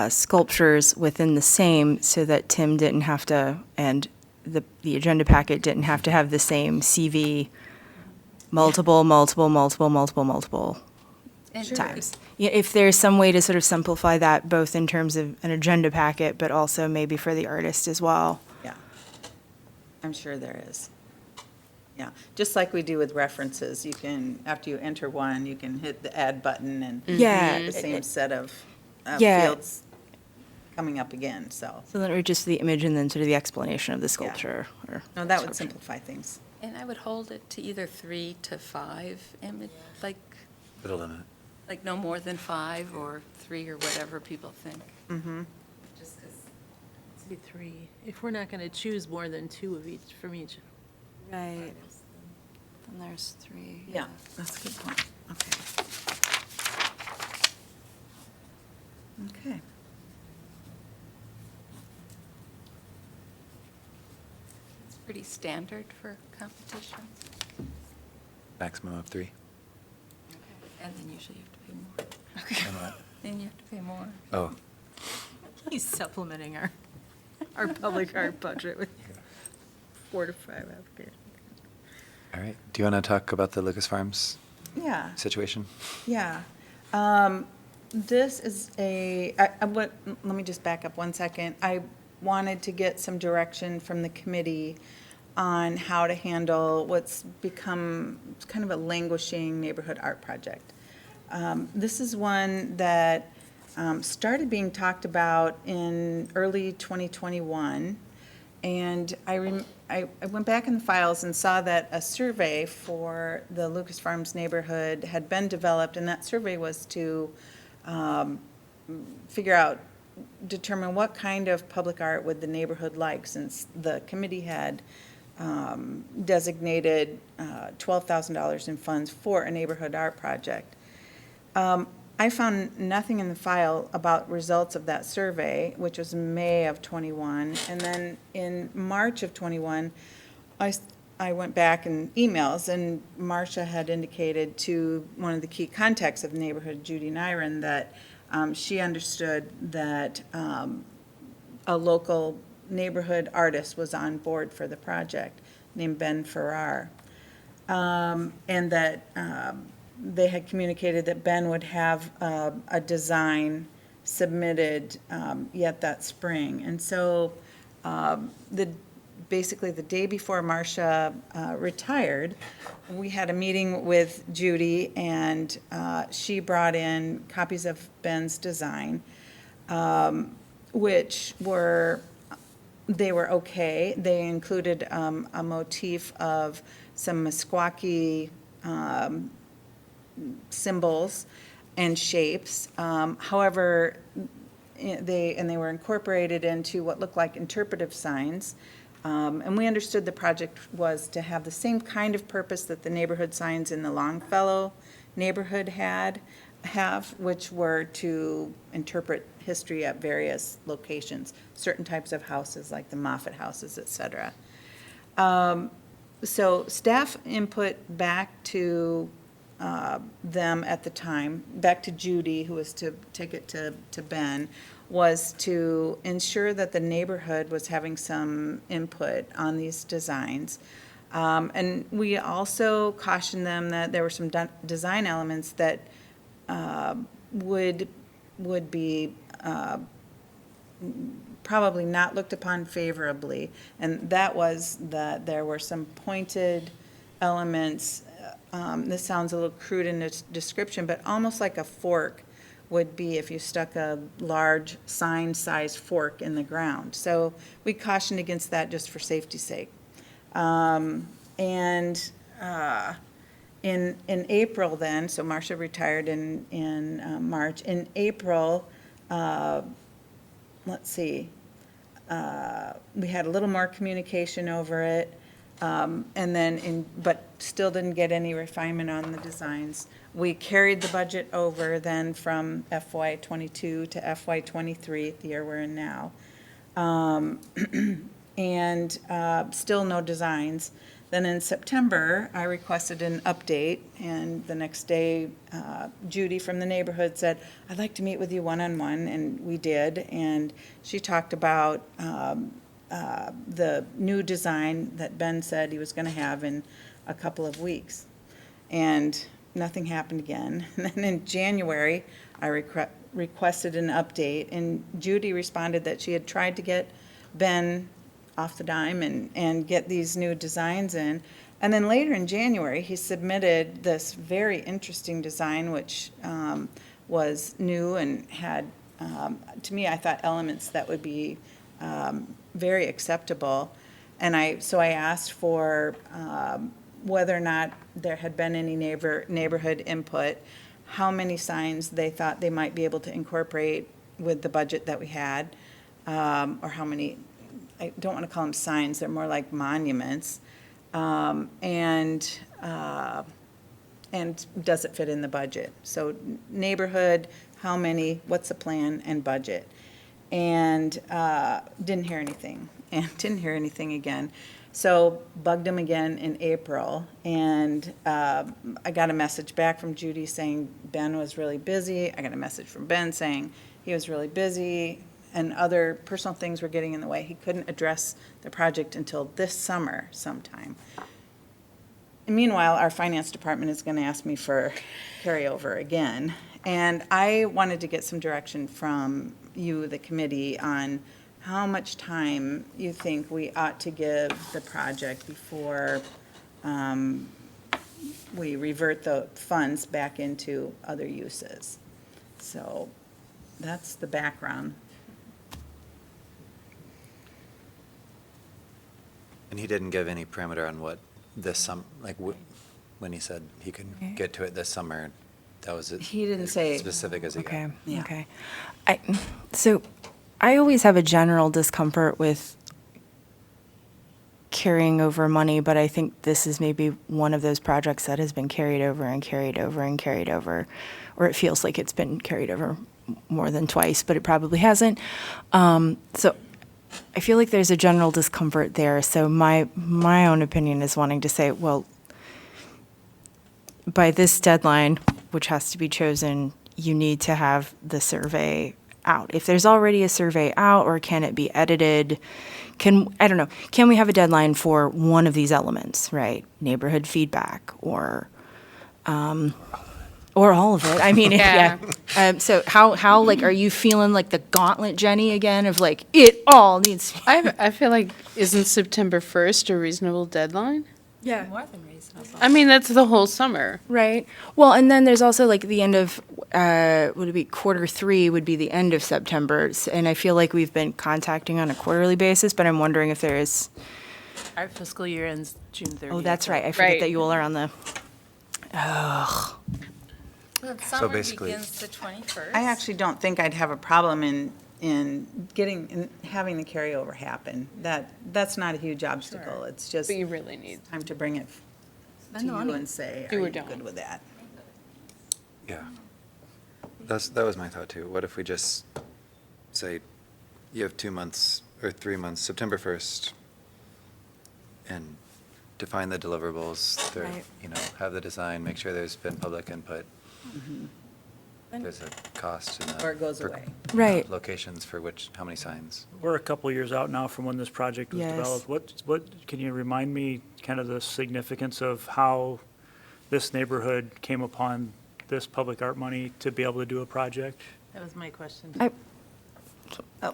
sculptures within the same so that Tim didn't have to, and the agenda packet didn't have to have the same CV multiple times. Yeah, if there's some way to sort of simplify that, both in terms of an agenda packet, but also maybe for the artist as well. Yeah, I'm sure there is. Yeah, just like we do with references, you can, after you enter one, you can hit the add button and Yeah. the same set of Yeah. fields coming up again, so. So then it would just the image and then sort of the explanation of the sculpture. Or No, that would description. simplify things. And I would hold it to either 3 to 5 image, Put a limit. like no more than 5 or 3 or whatever people think. Mm-hmm. Just 'cause To be 3, if we're not going to choose more than 2 of each, from each. Right. Then there's 3. Yeah, that's a good point. Okay. Okay. it's pretty standard for competitions. Maximum of 3. And then usually you have to pay more. And what? Then you have to pay more. Oh, He's supplementing our public art budget with 4 to 5 applications. all right. Do you want to talk about the Lucas Farms Yeah. situation? Yeah. This is let me just back up 1 second. I wanted to get some direction from the committee on how to handle what's become kind of a languishing neighborhood art project. This is one that started being talked about in early 2021. And I went back in the files and saw that a survey for the Lucas Farms neighborhood had been developed, and that survey was to determine what kind of public art would the neighborhood like, since the committee had designated $12,000 in funds for a neighborhood art project. I found nothing in the file about results of that survey, which was May of '21. And then in March of '21, I went back in emails, and Marcia had indicated to one of the key contacts of the neighborhood, Judy Nyron, that she understood that a local neighborhood artist was on board for the project, named Ben Farrar. And that they had communicated that Ben would have a design submitted yet that spring. And so basically the day before Marcia retired, we had a meeting with Judy, and she brought in copies of Ben's design, which they were okay. They included a motif of some Meskwaki symbols and shapes. However, they were incorporated into what looked like interpretive signs. And we understood the project was to have the same kind of purpose that the neighborhood signs in the Longfellow neighborhood have, which were to interpret history at various locations, certain types of houses like the Moffett houses, et cetera. So staff input back to them at the time, back to Judy, who was to take it to Ben, was to ensure that the neighborhood was having some input on these designs. And we also cautioned them that there were some design elements that would be probably not looked upon favorably. And that was that there were some pointed elements. This sounds a little crude in its description, but almost like a fork would be if you stuck a large sign-sized fork in the ground. So we cautioned against that just for safety's sake. In April then, so Marcia retired in March. In April, let's see, we had a little more communication over it. And then but still didn't get any refinement on the designs. We carried the budget over then from FY '22 to FY '23, the year we're in now. and still no designs. Then in September, I requested an update, and the next day, Judy from the neighborhood said, "I'd like to meet with you one-on-one," and we did. And she talked about the new design that Ben said he was going to have in a couple of weeks. And nothing happened again. And then in January, I requested an update, and Judy responded that she had tried to get Ben off the dime and get these new designs in. And then later in January, he submitted this very interesting design, which was new and had, to me, I thought elements that would be very acceptable. And so I asked for whether or not there had been any neighborhood input, how many signs they thought they might be able to incorporate with the budget that we had, or how many, I don't want to call them signs, they're more like monuments, and does it fit in the budget? So neighborhood, how many, what's the plan, and budget? And didn't hear anything, and didn't hear anything again. So bugged him again in April, and I got a message back from Judy saying Ben was really busy. I got a message from Ben saying he was really busy, and other personal things were getting in the way. He couldn't address the project until this summer sometime. And meanwhile, our finance department is going to ask me for carryover again. And I wanted to get some direction from you, the committee, on how much time you think we ought to give the project before we revert the funds back into other uses. So that's the background. And he didn't give any parameter on what this when he said he could get to it this summer, that was it. He didn't say. Specific as he got. Okay, Yeah. okay. So I always have a general discomfort with carrying over money, but I think this is maybe one of those projects that has been carried over and carried over and carried over, or it feels like it's been carried over more than twice, but it probably hasn't. So I feel like there's a general discomfort there. So my own opinion is wanting to say, well, by this deadline, which has to be chosen, you need to have the survey out. If there's already a survey out, or can it be edited? I don't know, can we have a deadline for one of these elements, right? Neighborhood feedback, or all of it. I mean, Yeah. yeah. So how like, are you feeling like the gauntlet, Jenny, again, of like, it all needs? I feel like, isn't September 1st a reasonable deadline? Yeah. More than reasonable. I mean, that's the whole summer. Right. Well, and then there's also like the end of, would it be Q3 would be the end of September. And I feel like we've been contacting on a quarterly basis, but I'm wondering if there is, Our fiscal year ends June 30th. oh, that's right. I forget Right. that you all are on the, Well, summer basically- begins the 21st. I actually don't think I'd have a problem in having the carryover happen. That's not a huge obstacle. It's just But you really need, time to bring it to you and say, Do are or you don't. good with that? Yeah. That was my thought too. What if we just say, you have 2 months or 3 months, September 1st, and define the deliverables, Right. have the design, make sure there's been public input. There's a cost and Or it goes per- away. Right. Locations for how many signs. We're a couple years out now from when this project was Yes. developed. What, can you remind me kind of the significance of how this neighborhood came upon this public art money to be able to do a project? That was my question.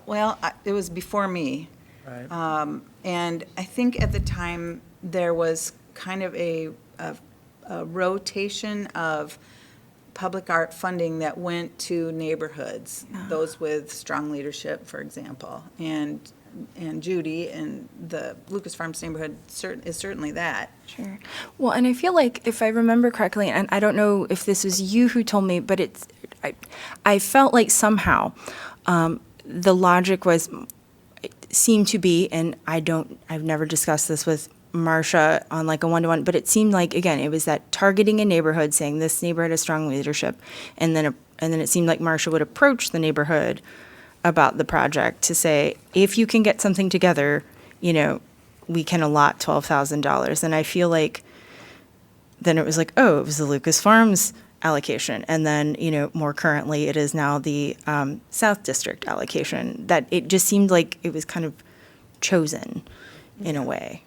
Well, it was before me. Right? And I think at the time, there was kind of a rotation of public art funding that went to neighborhoods, those with strong leadership, for example. And Judy and the Lucas Farms neighborhood is certainly that. sure. Well, and I feel like if I remember correctly, and I don't know if this was you who told me, but I felt like somehow the logic seemed to be, and I've never discussed this with Marcia on like a one-to-one, but it seemed like, again, it was that targeting a neighborhood, saying this neighborhood has strong leadership, and then it seemed like Marcia would approach the neighborhood about the project to say, if you can get something together, we can allot $12,000. And I feel like then it was like, oh, it was the Lucas Farms allocation. And then, more currently, it is now the South District allocation. That it just seemed like it was kind of chosen in a way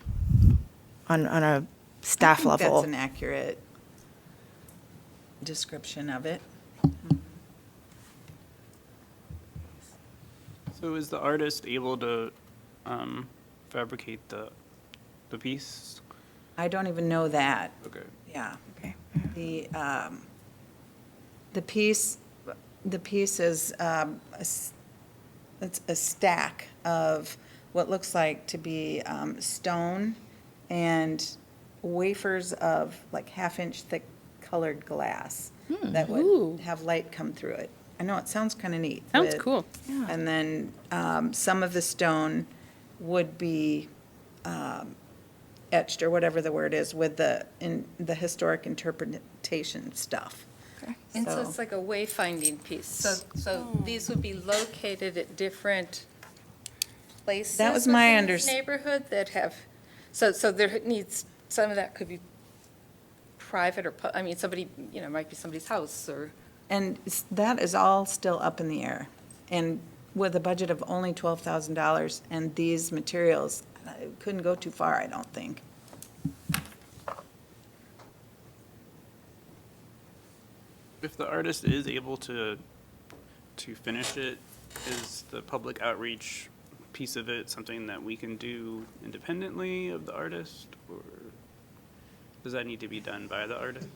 on a staff I think level. that's an accurate description of it. So is the artist able to fabricate the piece? I don't even know that. Okay. Yeah. Okay. The piece is it's a stack of what looks like to be stone and wafers of like half-inch thick colored glass that would Ooh. have light come through it. I know, it sounds kind of neat. Sounds with- cool. And then some of the stone would be etched, or whatever the word is, with the historic interpretation stuff. And so So- it's like a wayfinding piece. So these would be located at different places. That was my within this unders- neighborhood that have, so there needs, some of that could be private or, somebody, might be somebody's house or. And that is all still up in the air. And with a budget of only $12,000 and these materials, it couldn't go too far, I don't think. If the artist is able to finish it, is the public outreach piece of it something that we can do independently of the artist, or does that need to be done by the artist?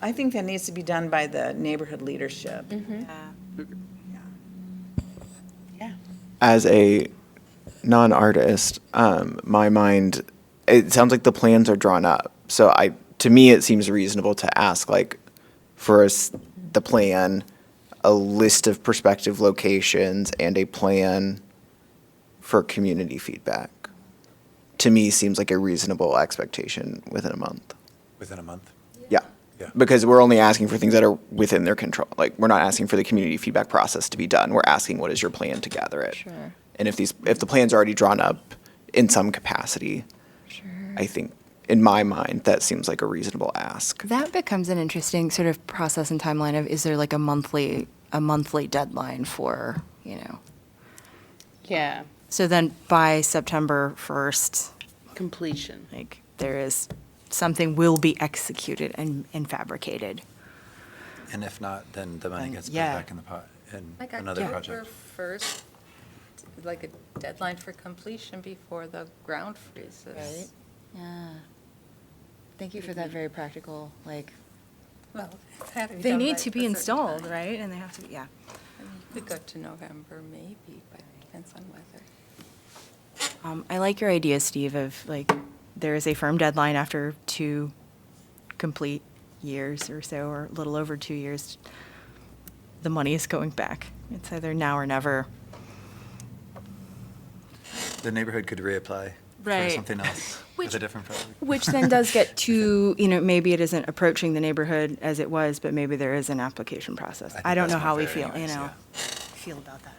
I think that needs to be done by the neighborhood leadership. As a non-artist, my mind, it sounds like the plans are drawn up. So to me, it seems reasonable to ask, like, for us, the plan, a list of prospective locations, and a plan for community feedback. To me, seems like a reasonable expectation within a month. Within a month? Yeah. Yeah. Because we're only asking for things that are within their control. Like, we're not asking for the community feedback process to be done. We're asking, what is your plan to gather it? Sure. And if the plan's already drawn up in some capacity, Sure. I think, in my mind, that seems like a reasonable ask. That becomes an interesting sort of process and timeline of, is there like a monthly deadline for, Yeah, so then by September 1st, completion. like there is, something will be executed and fabricated. And if not, then the money Then, gets put yeah. back in the pot in Like another October project. 1st, like a deadline for completion before the ground freezes. Yeah. Thank you for that very practical, like, Well, it had to be they done need by to a be certain installed, time. right? And they have to be, yeah. You could go to November maybe, but it depends on weather. I like your idea, Steve, of like, there is a firm deadline after 2 complete years or so, or a little over 2 years. The money is going back. It's either now or never. The neighborhood could reapply for Right. something else with Which- a different project. Which then does get to, maybe it isn't approaching the neighborhood as it was, but maybe there is an application process. think I don't that's know how more we fair feel, anyways, yeah. feel about that.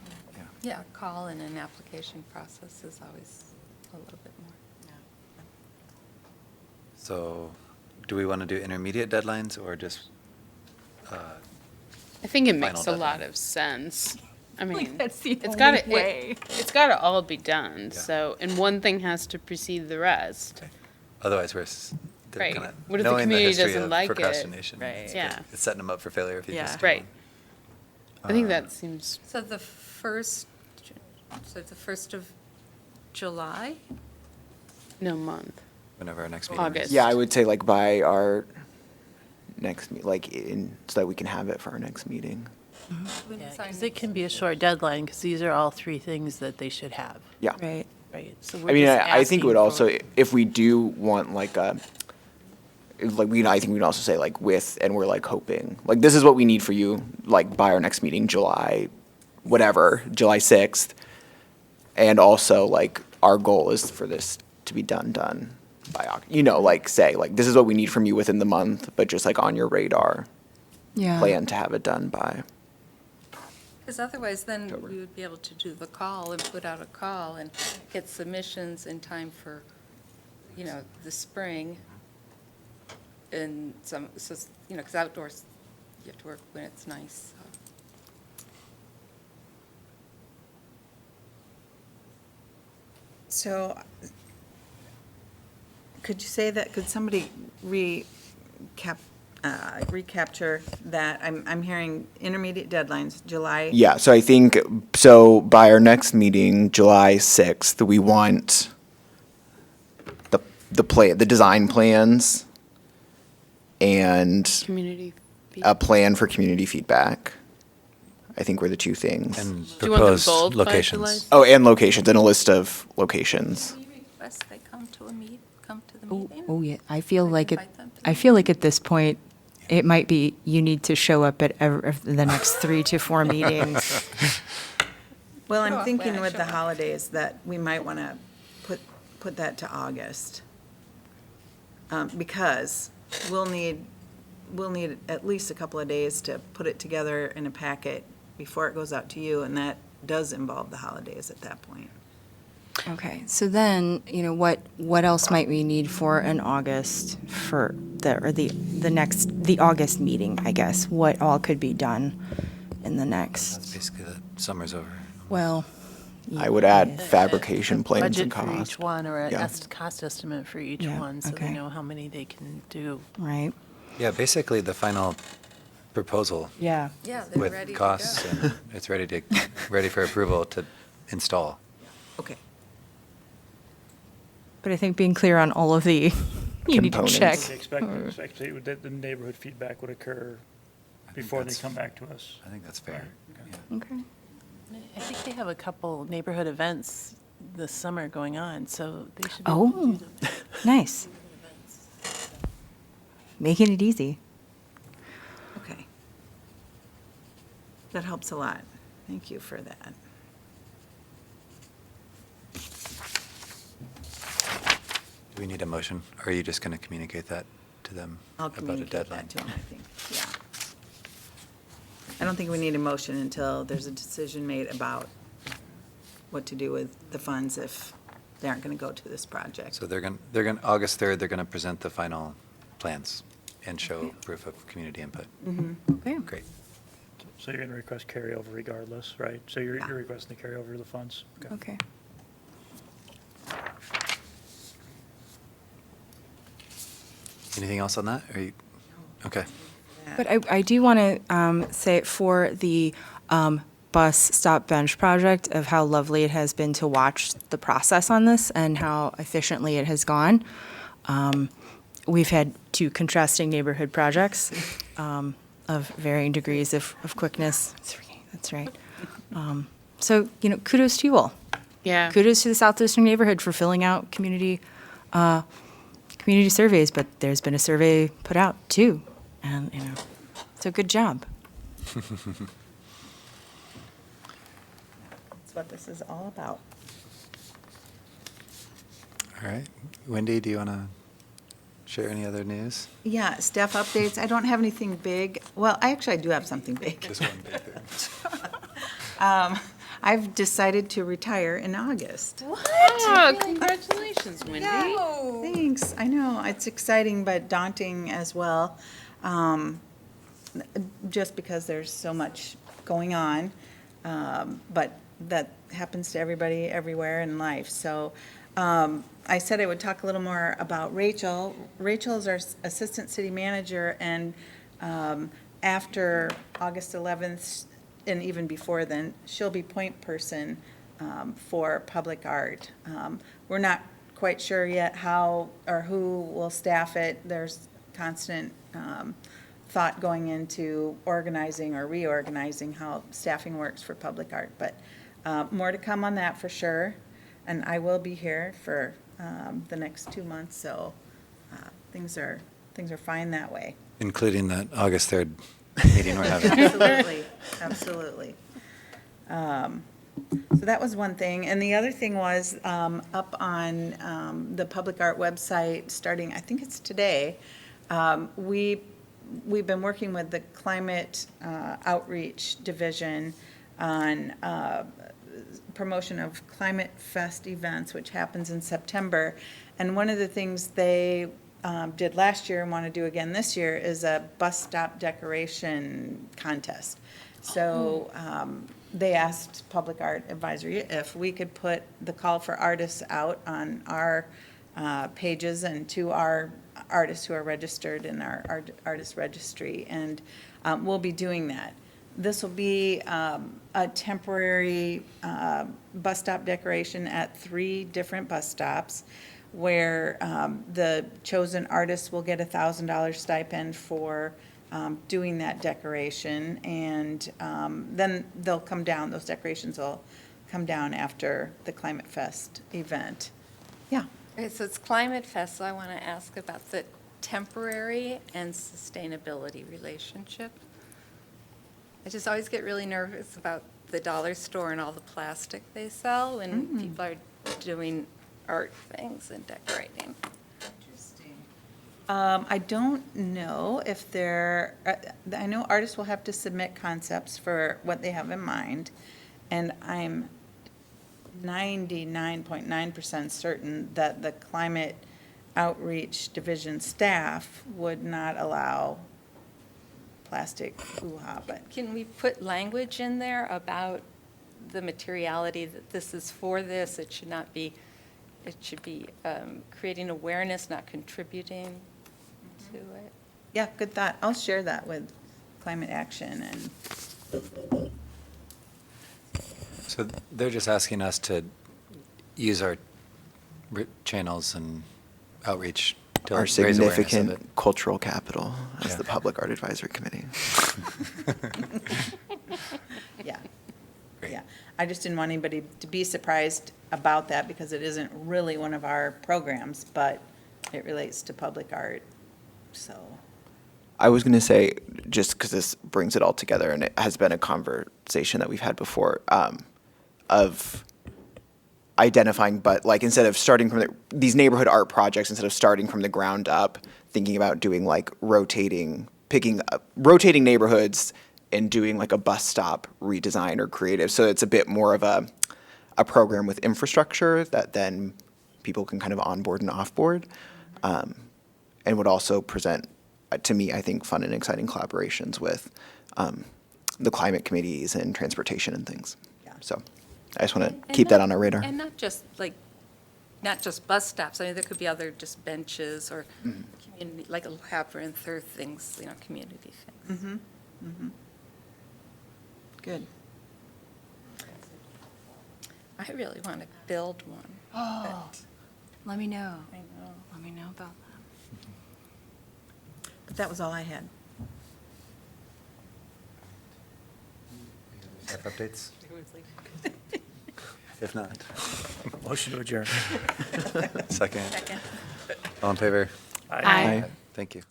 Yeah, call and an application process is always a little bit more. So, do we want to do intermediate deadlines or just, I think it Final makes a lot deadline. of sense. I mean, that's the it's only gotta, way. it's gotta all be done, Yeah. so, and one thing has to precede the rest. otherwise they're Right. kinda What if the knowing community history doesn't of like it? procrastination, Right. Yeah. It's setting them up for failure if you Yeah. just. do Right. them. I think that seems, So the first of July? no month. Whenever our next meeting is. August. Yeah, I would say like by our next, so that we can have it for our next meeting. Because it can be a short deadline, because these are all 3 things that they should have, Yeah. Right. right? So I we're mean, just I think it would asking also, for- if we do want like I think we'd also say like and we're like hoping, like this is what we need for you, like by our next meeting, July 6th. And also like our goal is for this to be done by, like say, like this is what we need from you within the month, but just like on your radar, Yeah. plan to have it done by. Because otherwise, then we would be able to do the call and put out a call and get submissions in time for, the spring. And because outdoors, you have to work when it's nice. So. So, could you say that, could somebody recapture that? I'm hearing intermediate deadlines, July. Yeah, so I think, so by our next meeting, July 6th, we want the design plans and Community a feedback. plan for community feedback. I think were the two things. And Do you want them proposed both by locations. Oh, and locations, and a list of locations. We request they come to the Oh, meeting. oh yeah, I feel We like it, invite them to I feel like at this point, it might be, you need to show up at the next 3 to 4 meetings. Well, Show I'm up thinking when I with show the up. holidays that we might want to put that to August. Because we'll need at least a couple of days to put it together in a packet before it goes out to you, and that does involve the holidays at that point. Okay, so then, what else might we need for an August for the August meeting, I guess? What all could be done in the That's next? basically the summer's over. Well, I would add fabrication plans and Budget for cost. each one, or a Yeah. cost estimate for each Yeah, one, so okay. they know how many they can do. right? Yeah, basically the final proposal Yeah. Yeah, they're ready with to costs, go. and it's ready for approval to install. Okay. But I think being clear on all of the, you need to Components. check. Expect that the neighborhood feedback would occur I think before they that's- come back to us. I think that's fair. Right, Yeah. Okay. I think they have a couple neighborhood events this summer going on, so they should be Oh. able to do the Nice. Making it easy. Okay. That helps a lot. Thank you for that. Do we need a motion, or are you just going to communicate that to them I'll about a communicate deadline? that to them, I think, yeah. I don't think we need a motion until there's a decision made about what to do with the funds if they aren't going to go to this project. So they're going, August 3rd, they're going to present the final plans and show proof of community input. Okay. Great. So you're going to request carryover regardless, right? So you're Yeah. requesting to carry over the funds? Okay. Anything else on that? Are you, okay. But I do want to say for the bus stop bench project of how lovely it has been to watch the process on this and how efficiently it has gone. We've had 2 contrasting neighborhood projects of varying degrees of quickness. That's right. So, kudos to you all. Yeah. Kudos to the Southwestern neighborhood for filling out community surveys, but there's been a survey put out too. And, so good job. That's what this is all about. All right. Wendy, do you want to share any other news? Yeah, staff updates. I don't have anything big. Well, I do have something big. Just one big thing. I've decided to retire in August. Oh, congratulations, Wendy. Thanks. I know, it's exciting but daunting as well, just because there's so much going on. But that happens to everybody everywhere in life. So I said I would talk a little more about Rachel. Rachel is our Assistant City Manager, and after August 11th, and even before then, she'll be point person for public art. We're not quite sure yet how or who will staff it. There's constant thought going into organizing or reorganizing how staffing works for public art. But more to come on that for sure. And I will be here for the next 2 months, so things are fine that way. Including that August 3rd meeting we're having. Absolutely, absolutely. So that was one thing. And the other thing was, up on the public art website, starting, I think it's today, we've been working with the Climate Outreach Division on promotion of Climate Fest events, which happens in September. And one of the things they did last year and want to do again this year is a bus stop decoration contest. So they asked Public Art Advisory if we could put the call for artists out on our pages and to our artists who are registered in our artist registry, and we'll be doing that. This will be a temporary bus stop decoration at 3 different bus stops where the chosen artists will get a $1,000 stipend for doing that decoration, and then they'll come down, those decorations will come down after the Climate Fest event. Yeah. Okay, so it's Climate Fest, so I want to ask about the temporary and sustainability relationship. I just always get really nervous about the dollar store and all the plastic they sell when people are doing art things and decorating. I don't know if they're, I know artists will have to submit concepts for what they have in mind, and I'm 99.9% certain that the Climate Outreach Division staff would not allow plastic hoo-ha, but Can we put language in there about the materiality, that this is for this, it should not be, it should be creating awareness, not contributing to it? yeah, good thought. I'll share that with Climate Action and. So they're just asking us to use our channels and outreach to Our raise awareness of it. significant cultural capital as Yeah. the Public Art Advisory Committee. Yeah. Great. Yeah. I just didn't want anybody to be surprised about that because it isn't really one of our programs, but it relates to public art, so. I was going to say, just because this brings it all together, and it has been a conversation that we've had before, of identifying, but like instead of starting from these neighborhood art projects, instead of starting from the ground up, thinking about doing like rotating neighborhoods and doing like a bus stop redesign or creative. So it's a bit more of a program with infrastructure that then people can kind of onboard and offboard, and would also present, to me, I think, fun and exciting collaborations with the climate committees and transportation and things. Yeah. So I just want to keep that on our radar. And not just bus stops, I mean, there could be other just benches or community, like a labyrinth or things, community things. Good. I really want to build one. but Let me know. I know. Let me know about that. But that was all I had. Staff updates? If not, Motion to adjourn. second. Second. All in favor? Aye. Thank you.